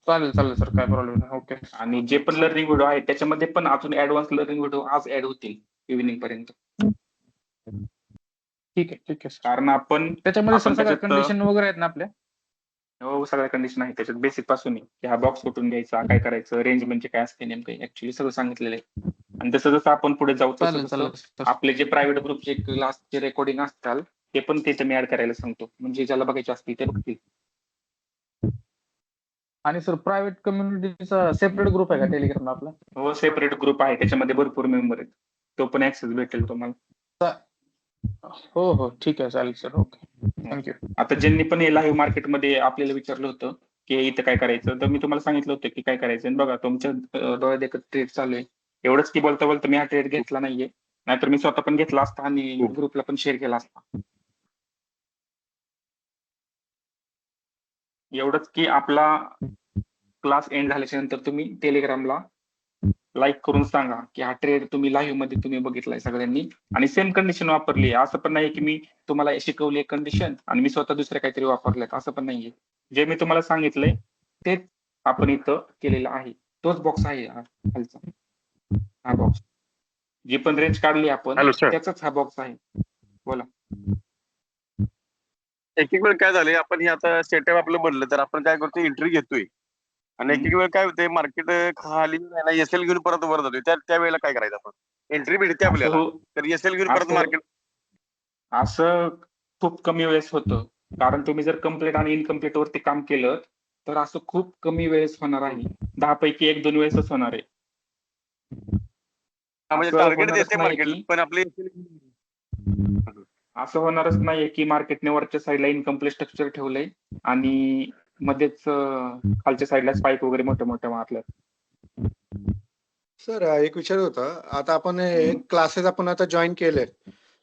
चालेल सर, काय प्रॉब्लेम नाही. ओके. आणि जे पण लर्निंग व्हिडिओ आहे त्याच्यामध्ये पण अजून ऍडव्हान्स लर्निंग व्हिडिओ आज ऍड होतील इव्हिनिंग पर्यंत. ठीक आहे. कारण आपण त्याच्यामध्ये सगळ्या कंडिशन वगैरे आहेत ना आपल्या? हो, सगळ्या कंडिशन आहे त्याच्यात, बेसिक पासून की हा बॉक्स कुठून घ्यायचा, काय करायचं, रेंज म्हणजे काय असते नेमकं, ऍक्च्युली सगळं सांगितलेलं आहे. आणि तसं जसं आपण पुढे जाऊ तसं आपले जे प्रायव्हेट ग्रुपचे क्लासचे रेकॉर्डिंग असतात ते पण तिथे मी ऍड करायला सांगतो, म्हणजे ज्याला बघायचे असतील ते बघतील. आणि सर प्रायव्हेट कम्युनिटीचा सेपरेट ग्रुप आहे का टेलिग्राम आपला? हो, सेपरेट ग्रुप आहे, त्याच्यामध्ये भरपूर मेंबर आहेत, तो पण ऍक्सेस भेटेल तुम्हाला. हो ठीक आहे, चालेल सर. Okay, thank you. आता ज्यांनी पण लाईव्ह मार्केटमध्ये आपल्याला विचारलं होतं की इथं काय करायचं, तर मी तुम्हाला सांगितलं होतं की काय करायचं. बघा, तुमच्या डोळ्यात एकच ट्रेड चालू आहे, एवढंच की बोलता बोलता मी हा ट्रेड घेतला नाहीये, नाहीतर मी स्वतः पण घेतला असता आणि ग्रुपला पण शेअर केला असता. एवढंच की आपला क्लास एंड झाल्याच्या नंतर तुम्ही टेलिग्रामला लाईक करून सांगा की हा ट्रेड तुम्ही लाईव्ह मध्ये तुम्ही बघितलाय सगळ्यांनी आणि सेम कंडिशन वापरली. असं पण नाही की मी तुम्हाला शिकवली एक कंडिशन आणि मी स्वतः दुसरे काहीतरी वापरलेत, असं पण नाहीये. जे मी तुम्हाला सांगितलंय तेच आपण इथं केलेलं आहे, तोच बॉक्स आहे खालचा, हा बॉक्स. जी पण रेंज काढली आपण त्याचाच हा बॉक्स आहे. बोला. एक वेळ काय झालंय, आपण हे आता सेटअप आपलं बनलं तर आपण काय करतो, एंट्री घेतोय आणि एक वेळ काय होतंय, मार्केट खाली एसएल घेऊन परत वर जातोय, त्या वेळेला काय करायचं आपण? एंट्री भेटते आपल्याला तर एसएल घेऊन परत मार्केट. असं खूप कमी वेळेस होतं, कारण तुम्ही जर कम्प्लीट आणि इनकम्प्लीट वरती काम केलं तर असं खूप कमी वेळेस होणार आहे, 10 पैकी 1-2 वेळेसच होणार आहे. म्हणजे टार्गेट देते मार्केट, पण आपले असं होणारच नाहीये की मार्केटने वरच्या साईडला इनकम्प्लीट स्ट्रक्चर ठेवलंय आणि मध्येच खालच्या साईडला स्पाइक वगैरे मोठ्या मोठ्या मारल्या. सर एक विचार होता, आता आपण क्लासेस आपण आता जॉईन केले,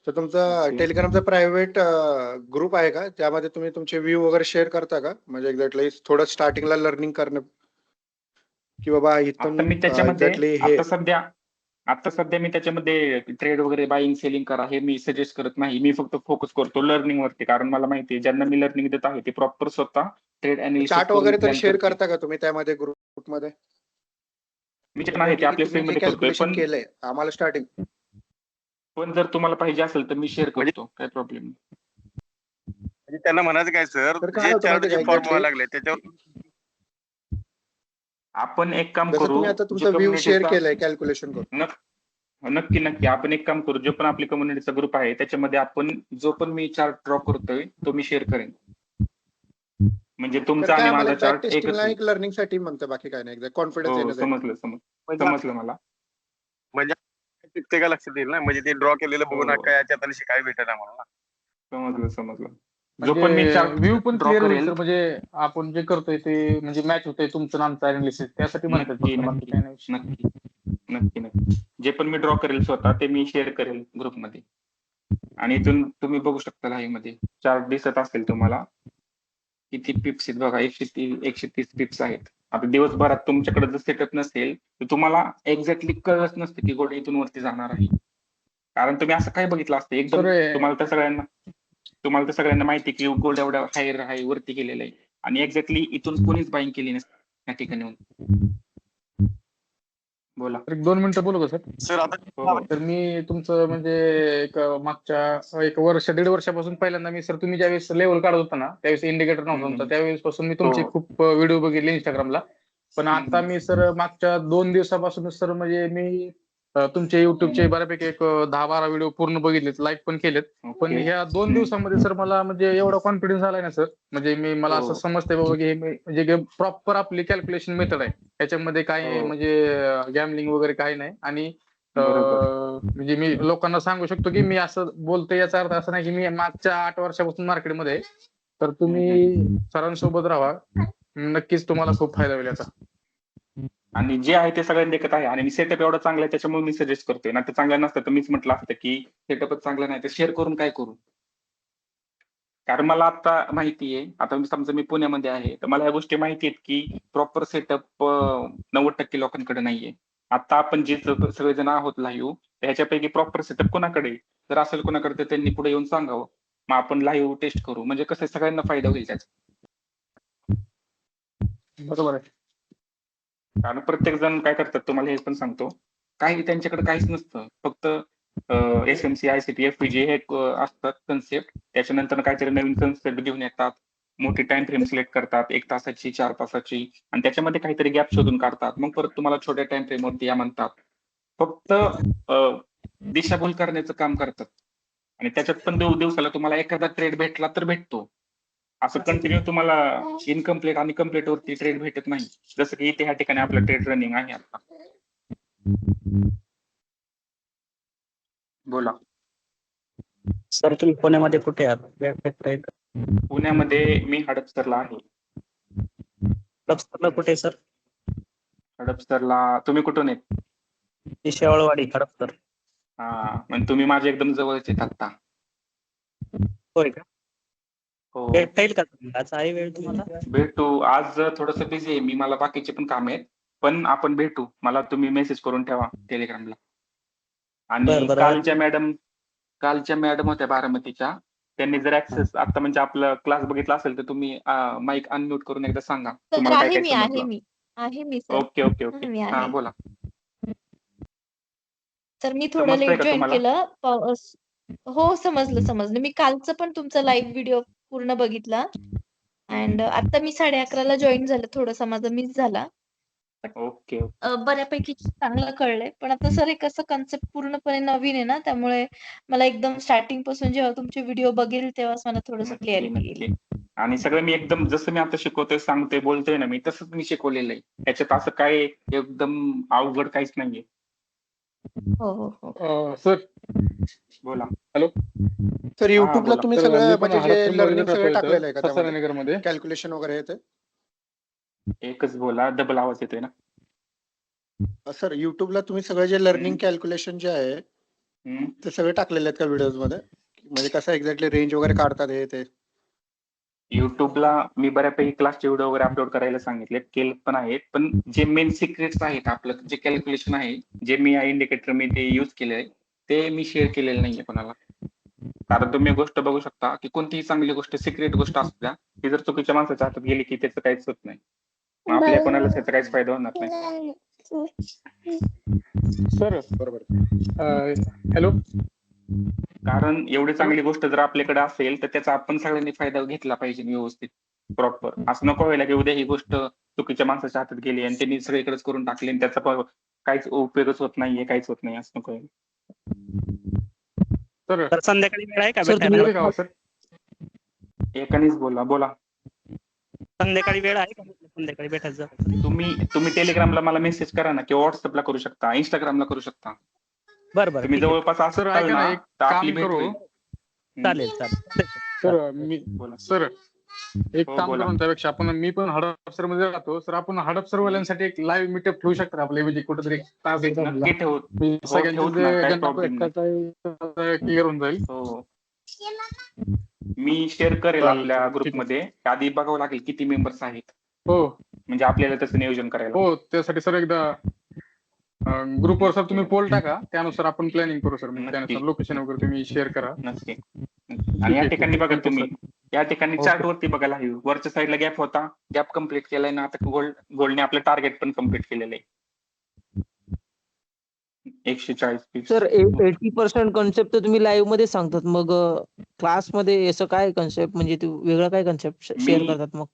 तर तुमचा टेलिग्रामचा प्रायव्हेट ग्रुप आहे का, त्यामध्ये तुम्ही तुमचे व्ह्यू वगैरे शेअर करता का? म्हणजे एक्झॅक्टली थोडं स्टार्टिंगला लर्निंग करणं की बाबा इथून मी त्याच्यामध्ये आता सध्या मी त्याच्यामध्ये ट्रेड वगैरे बाईंग सेलिंग करा हे मी सजेस्ट करत नाही. मी फक्त फोकस करतो लर्निंग वरती, कारण मला माहिती आहे ज्यांना मी लर्निंग देत आहे ते प्रॉपर स्वतः ट्रेड अनालिसिस चार्ट वगैरे तर शेअर करता का तुम्ही त्यामध्ये ग्रुपमध्ये? मी जे आहे ते आपल्या फ्री मध्ये करतोय, पण केलंय आम्हाला स्टार्टिंग. पण जर तुम्हाला पाहिजे असेल तर मी शेअर करतो, काय प्रॉब्लेम नाही. म्हणजे त्यांना म्हणायचं काय सर, जे चार्टचे फॉर्म्युला लागले त्याच्यावर आपण एक काम करू. तुम्ही आता तुमचा व्ह्यू शेअर केलाय कॅल्क्युलेशन करून. नक्की आपण एक काम करू, जो पण आपली कम्युनिटीचा ग्रुप आहे त्याच्यामध्ये आपण जो पण मी चार्ट ड्रॉ करतोय तो मी शेअर करेन. म्हणजे तर तुमचा काय आणि आम्हाला माझा एक चार्ट बॅक एकच टेस्टिंगला होईल. एक लर्निंग साठी म्हणतो, बाकी काय नाही, कॉन्फिडन्स हो येण्यासाठी. म्हणजे समजलं मला. म्हणजे ते काय लक्षात येईल ना, म्हणजे ते ड्रॉ केलेलं बघून हो. काय याच्यात आणि शिकायला भेटेल आम्हाला. समजलं. जो पण मी म्हणजे चार्ट व्ह्यू पण ड्रॉ क्लिअर होईल करेल. सर, म्हणजे आपण जे करतोय ते म्हणजे मॅच होतंय तुमचं आणि आमचं अनालिसिस, त्यासाठी म्हणतात नक्की फक्त, बाकी काही नाही विषय. नक्की. जे पण मी ड्रॉ करेल स्वतः ते मी शेअर करेल ग्रुपमध्ये. आणि इथून तुम्ही बघू शकता लाईव्ह मध्ये चार्ट दिसत असेल तुम्हाला. किती पिप्स आहेत बघा, 130 पिप्स आहेत. आता दिवसभरात तुमच्याकडे जर सेटअप नसेल तर तुम्हाला एक्झॅक्टली कळत नसतं की गोल्ड इथून वरती जाणार आहे. कारण तुम्ही असं काय बघितलं असतं एकदम. सर तुम्हाला तर सगळ्यांना माहिती आहे की गोल्ड एवढ्या हाय वरती गेलेलं आहे आणि एक्झॅक्टली इथून कोणीच बाईंग केली नसते त्या ठिकाणी. बोला. एक 2 मिनिटं बोलू का सर? सर आता हो. तर मी तुमचं म्हणजे एक मागच्या 1 वर्ष 1.5 वर्षापासून पहिल्यांदा मी सर, तुम्ही ज्यावेळेस लेवल काढत होता ना त्यावेळेस इंडिकेटर नव्हता तुमचा, त्यावेळेस पासून मी तुमचे खूप व्हिडिओ बघितले इंस्टाग्रामला. पण आता मी सर मागच्या 2 दिवसापासून सर म्हणजे मी तुमचे युट्यूबचे बऱ्यापैकी एक 10-12 व्हिडिओ पूर्ण बघितलेत, लाईक पण केलेत. पण ह्या 2 दिवसामध्ये सर मला म्हणजे एवढा कॉन्फिडन्स आलाय ना सर, म्हणजे मला असं समजतंय बाबा की हे म्हणजे प्रॉपर आपली कॅल्क्युलेशन मेथड आहे. त्याच्यामध्ये काही म्हणजे गॅमलिंग वगैरे काही नाही. आणि म्हणजे मी लोकांना सांगू शकतो की मी असं बोलतोय याचा अर्थ असा नाही की मी मागच्या 8 वर्षापासून मार्केटमध्ये आहे. तर तुम्ही सरांसोबत राहा, नक्कीच तुम्हाला खूप फायदा होईल याचा. आणि जे आहे ते सगळ्यांना देखत आहे. आणि सेटअप एवढा चांगला आहे त्याच्यामुळे मी सजेस्ट करतोय. ना तर चांगला नसतं तर मीच म्हटलं असतं की सेटअपच चांगला नाही तर शेअर करून काय करू. कारण मला आता माहिती आहे, आता समजा मी पुण्यामध्ये आहे तर मला ह्या गोष्टी माहिती आहेत की प्रॉपर सेटअप 90% लोकांकडे नाहीये. आता आपण जे सगळेजण आहोत लाईव्ह ह्याच्यापैकी प्रॉपर सेटअप कोणाकडे जर असेल कोणाकडे तर त्यांनी पुढे येऊन सांगावं. मग आपण लाईव्ह टेस्ट करू, म्हणजे कसं सगळ्यांना फायदा होईल त्याचा. बरोबर आहे. कारण प्रत्येक जण काय करतात तुम्हाला हे पण सांगतो, काही त्यांच्याकडे काहीच नसतं, फक्त SMC, ICT, FPG हे असतात कन्सेप्ट. त्याच्यानंतर काहीतरी नवीन कन्सेप्ट घेऊन येतात, मोठी टाइम फ्रेम सिलेक्ट करतात, 1 तासाची 4 तासाची, आणि त्याच्यामध्ये काहीतरी गॅप शोधून काढतात. मग परत तुम्हाला छोट्या टाइम फ्रेम वरती या म्हणतात. फक्त दिशाभूल करण्याचं काम करतात. आणि त्याच्यात पण दिवसाला तुम्हाला एखादा ट्रेड भेटला तर भेटतो. असं कंटिन्यू तुम्हाला इनकम्प्लीट आणि कम्प्लीट वरती ट्रेड भेटत नाही. जसं की इथे ह्या ठिकाणी आपलं ट्रेड रनिंग आहे आता. बोला. सर तुम्ही पुण्यामध्ये कुठे आहात? पुण्यामध्ये मी हडपसरला आहे. हडपसरला कुठे सर? हडपसरला तुम्ही कुठून आहेत? शेवाळवाडी, हडपसर. हा, म्हणजे तुम्ही माझे एकदम जवळचे आहेत आता. होय का? हो, भेटता येईल का? आज आहे वेळ तुम्हाला? भेटू. आज थोडंसं बिझी आहे मी, मला बाकीचे पण काम आहेत. पण आपण भेटू. मला तुम्ही मेसेज करून ठेवा टेलिग्रामला. आणि कालच्या मॅडम होत्या बारामतीच्या, त्यांनी जर ऍक्सेस आता म्हणजे आपला क्लास बघितला असेल तर तुम्ही माईक अनम्यूट करून एकदा सांगा तुम्हाला काय काय समजलं. आहे मी सर. ओके. मी हा, आहे. बोला. तर मी थोडं समजतंय लेट का जॉईन तुम्हाला? केलं. हो, समजलं. मी कालचं पण तुमचा लाईव्ह व्हिडिओ पूर्ण बघितला. अँड आता मी 11:30ला जॉईन झाले. थोडासा माझा मिस झाला. ओके. बऱ्यापैकी चांगलं कळलंय. पण आता सर एक असं कन्सेप्ट पूर्णपणे नवीन आहे ना, त्यामुळे मला एकदम स्टार्टिंग पासून जेव्हा तुमचे व्हिडिओ बघेल तेव्हाच मला थोडंसं क्लॅरिटी येईल. आणि सगळं मी एकदम जसं मी आता शिकवतोय, सांगतोय, बोलतोय ना मी, तसंच मी शिकवलेलं आहे. त्याच्यात असं काय एकदम अवघड काहीच नाहीये. हो. सर बोला. हॅलो. तर युट्यूबला तुम्ही तर मी सगळं पण म्हणजे जे हडपसरला लर्निंग राहतो सगळे इथं, टाकलेलं आहे का त्यामध्ये, ससारानगरमध्ये. कॅल्क्युलेशन वगैरे आहे ते? एकच बोला, डबल आवाज येतोय ना. सर युट्यूबला तुम्ही सगळे जे लर्निंग कॅल्क्युलेशन जे आहे ते सगळे टाकलेले आहेत का व्हिडिओज मध्ये? म्हणजे कसं एक्झॅक्टली रेंज वगैरे काढतात हे ते? युट्यूबला मी बऱ्यापैकी क्लासचे व्हिडिओ वगैरे अपलोड करायला सांगितले, केले पण आहेत. पण जे मेन सिक्रेट्स आहेत, आपलं जे कॅल्क्युलेशन आहे, जे मी इंडिकेटर मी ते युज केलंय ते मी शेअर केलेलं नाहीये कोणाला. कारण तुम्ही गोष्ट बघू शकता की कोणतीही चांगली गोष्ट, सिक्रेट गोष्ट असू द्या, ती जर चुकीच्या माणसाच्या हातात गेली की त्याचं काहीच होत नाही. मग आपल्या कोणालाच त्याचा काहीच फायदा होणार नाही. Sir hello. कारण एवढी चांगली गोष्ट जर आपल्याकडे असेल तर त्याचा आपण सगळ्यांनी फायदा घेतला पाहिजे व्यवस्थित, प्रॉपर. असं नको व्हायला की उद्या ही गोष्ट चुकीच्या माणसाच्या हातात गेली आणि त्यांनी सगळीकडेच करून टाकली आणि त्याचा काहीच उपयोगच होत नाहीये, काहीच होत नाही, असं नको व्हायला. तर संध्याकाळी वेळ आहे का सर भेटायला? सर एकानेच बोला. संध्याकाळी वेळ आहे का संध्याकाळी भेटायचं? तुम्ही टेलिग्रामला मला मेसेज करा ना, किंवा व्हॉट्सअपला करू शकता, इंस्टाग्रामला करू शकता. बरं बरं तुम्ही ठीक आहे. जवळपास सर असाल ऐका ना, ना एक तर आपली काम भेट करू. होईल. चालेल चालेल. सर मी बोला. सर एक हो, काम बोला. करून त्यापेक्षा मी पण हडपसर मध्ये राहतो सर, आपण हडपसर वाल्यांसाठी एक लाईव्ह मीटअप ठेवू शकतो का आपल्या म्हणजे कुठेतरी तास एक जमला. नक्की ठेवू. सगळ्यांचे ठेवूत ना, काही ज्यांना problem नाही. क्लिअर होऊन जाईल. हो. मी शेअर करेल चालेल, आपल्या चालेल, ठीक ग्रुपमध्ये. आधी बघावं लागेल किती मेंबर्स आहेत, हो म्हणजे आपल्याला तसं नियोजन करायला. हो त्यासाठी सर एकदा ग्रुपवर सर तुम्ही पोल टाका, त्यानुसार आपण प्लॅनिंग करू सर. नक्की. त्यानुसार लोकेशन वगैरे तुम्ही शेअर करा. नक्की. आणि या आहे, ठिकाणी बघा ठीक आहे, तुम्ही, या ठिकाणी ओके. चार्ट वरती बघायला हवी. वरच्या साईडला गॅप होता, गॅप कम्प्लीट केलाय ना. आता गोल्डने आपलं टार्गेट पण कम्प्लीट केलेलं आहे. 140 pips. सर 80% कन्सेप्ट तर तुम्ही लाईव्ह मध्ये सांगतात, मग क्लासमध्ये असं काय कन्सेप्ट, म्हणजे ते वेगळं काय कन्सेप्ट शेअर करतात मग?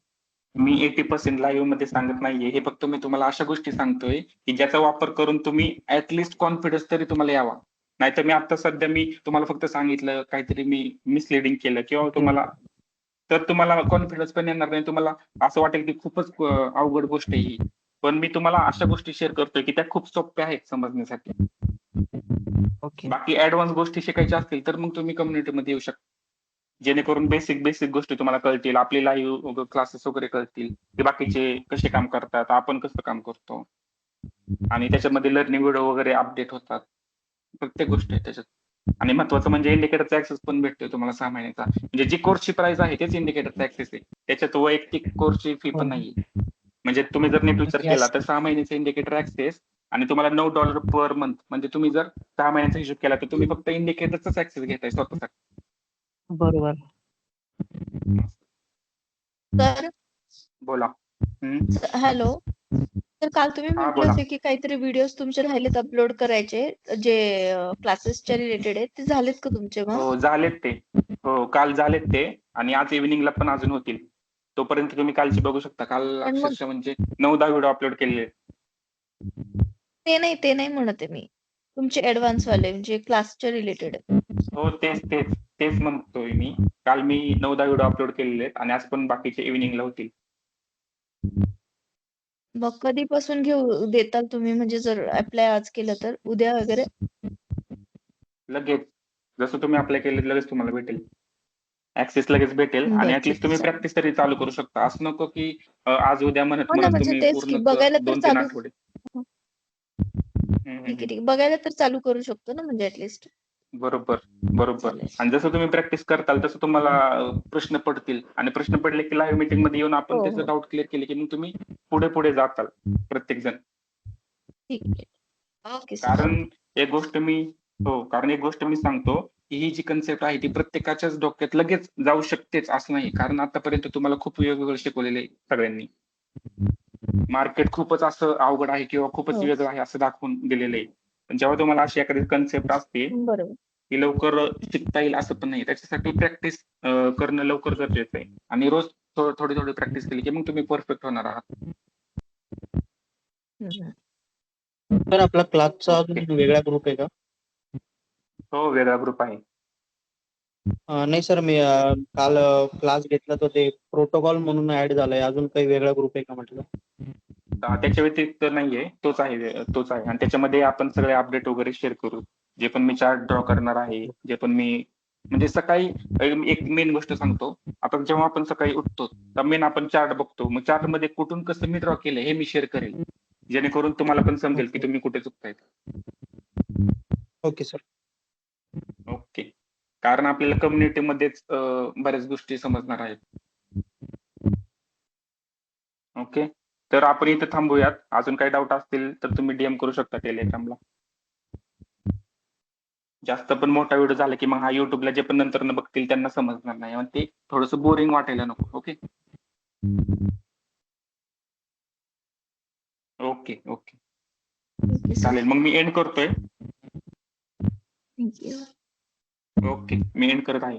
मी 80% लाईव्ह मध्ये सांगत नाहीये. हे फक्त मी तुम्हाला अशा गोष्टी सांगतोय की ज्याचा वापर करून तुम्ही ऍटलिस्ट कॉन्फिडन्स तरी तुम्हाला यावा. नाहीतर मी आता सध्या मी तुम्हाला फक्त सांगितलं, काहीतरी मी मिसलिडिंग केलं किंवा तुम्हाला कॉन्फिडन्स पण येणार नाही. तुम्हाला असं वाटेल की खूपच अवघड गोष्ट आहे ही. पण मी तुम्हाला अशा गोष्टी शेअर करतोय की त्या खूप सोप्या आहेत समजण्यासाठी. ओके. बाकी ऍडव्हान्स गोष्टी शिकायच्या असतील तर मग तुम्ही कम्युनिटीमध्ये येऊ शकता, जेणेकरून बेसिक गोष्टी तुम्हाला कळतील. आपले लाईव्ह क्लासेस वगैरे कळतील, की बाकीचे कसे काम करतात, आपण कसं काम करतो, आणि त्याच्यामध्ये लर्निंग व्हिडिओ वगैरे अपडेट होतात. प्रत्येक गोष्ट आहे त्याच्यात. आणि महत्वाचं म्हणजे इंडिकेटरचा ऍक्सेस पण भेटतोय तुम्हाला 6 महिन्याचा. म्हणजे जी कोर्सची प्राइस आहे तेच इंडिकेटरचा ऍक्सेस आहे. त्याच्यात वैयक्तिक कोर्सची फी पण नाहीये. म्हणजे तुम्ही जर नेट विचार केला तर 6 महिन्याचा इंडिकेटर ऍक्सेस आणि तुम्हाला $9 पर मंथ. म्हणजे तुम्ही जर 6 महिन्याचा हिशोब केला तर तुम्ही फक्त इंडिकेटरचाच ऍक्सेस घेताय स्वतःसाठी. बरोबर. तर बोला. हॅलो. तर काल तुम्ही हा, म्हटलं बोला. होते की काहीतरी व्हिडिओज तुमचे राहिलेत अपलोड करायचे, जे क्लासेसच्या रिलेटेड आहेत. ते झालेत का तुमचे मग? हो, झालेत ते. हो, काल झालेत ते, आणि आज इव्हिनिंगला पण अजून होतील. तोपर्यंत तुम्ही कालची बघू शकता. काल पण मग अक्षरशः म्हणजे 9-10 व्हिडिओ अपलोड केलेले आहेत. ते नाही म्हणत आहे मी. तुमचे ऍडव्हान्स वाले म्हणजे क्लासच्या रिलेटेड. हो, तेच म्हणतोय मी. काल मी 9-10 व्हिडिओ अपलोड केलेले आहेत आणि आज पण बाकीचे इव्हिनिंगला होतील. मग कधीपासून घेऊ देताल तुम्ही, म्हणजे जर अप्लाय आज केलं तर उद्या वगैरे? लगेच. जसं तुम्ही अप्लाय केलं लगेच तुम्हाला भेटेल. ऍक्सेस लगेच भेटेल, आणि बरं, ऍटलीस्ट ठीक तुम्ही आहे. प्रॅक्टिस तरी चालू करू शकता. असं नको की आज उद्या म्हणत हो ना, म्हणत म्हणजे तुम्ही तेच की पूर्ण बघायला तर 2-3 चालू. आठवडे. ठीक आहे. बघायला तर चालू करू शकतो ना, म्हणजे ऍटलीस्ट. बरोबर. चालेल. आणि जसं तुम्ही प्रॅक्टिस करताल तसं तुम्हाला प्रश्न पडतील, आणि प्रश्न पडले की लाईव्ह मीटिंग मध्ये येऊन आपण हो, त्याचे हो. डाऊट क्लिअर केले की मग तुम्ही पुढे जाताल प्रत्येक जण. ठीक आहे. Okay sir. कारण एक गोष्ट मी सांगतो की ही जी कन्सेप्ट आहे ती प्रत्येकाच्याच डोक्यात लगेच जाऊ शकतेच असं नाही. कारण आतापर्यंत तुम्हाला खूप वेगवेगळं शिकवलेलं आहे सगळ्यांनी. मार्केट खूपच असं अवघड आहे किंवा खूपच हो. वेगळं आहे असं दाखवून दिलेलं आहे. पण जेव्हा तुम्हाला अशी एखादी कन्सेप्ट असते बरोबर. ती लवकर शिकता येईल असं पण नाही. त्याच्यासाठी प्रॅक्टिस करणं लवकर गरजेचं आहे, आणि रोज थोडी प्रॅक्टिस केली की मग तुम्ही परफेक्ट होणार आहात. हम्म. सर आपला क्लासचा ओके. अजून वेगळा ग्रुप आहे का? हो, वेगळा ग्रुप आहे. नाही सर, मी काल क्लास घेतला तर ते प्रोटोकॉल म्हणून ऍड झालाय. अजून काही वेगळा ग्रुप आहे का म्हटलं? त्याच्या व्यतिरिक्त नाहीये, तोच आहे. आणि त्याच्यामध्ये आपण सगळे अपडेट वगैरे शेअर करू. जे पण मी चार्ट ड्रॉ करणार आहे, जे पण मी म्हणजे सकाळी एक मेन गोष्ट सांगतो. आता जेव्हा आपण सकाळी उठतो तर मेन आपण चार्ट बघतो. मग चार्ट मध्ये कुठून कसं मी ड्रॉ केलं हे मी शेअर करेल, जेणेकरून तुम्हाला पण समजेल की तुम्ही कुठे चुकतायत. Okay sir. ओके. कारण आपल्याला कम्युनिटीमध्येच बऱ्याच गोष्टी समजणार आहेत. ओके. तर आपण इथे थांबूयात. अजून काही डाऊट असतील तर तुम्ही DM करू शकता टेलिग्रामला. जास्त पण मोठा व्हिडिओ झाला की मग हा युट्यूबला जे पण नंतर बघतील त्यांना समजणार नाही, आणि ते थोडंसं बोरिंग वाटायला नको. ओके. ओके. ठीक आहे सर. चालेल, मग मी एंड करतोय. थँक्यू. ओके, मी एंड करत आहे.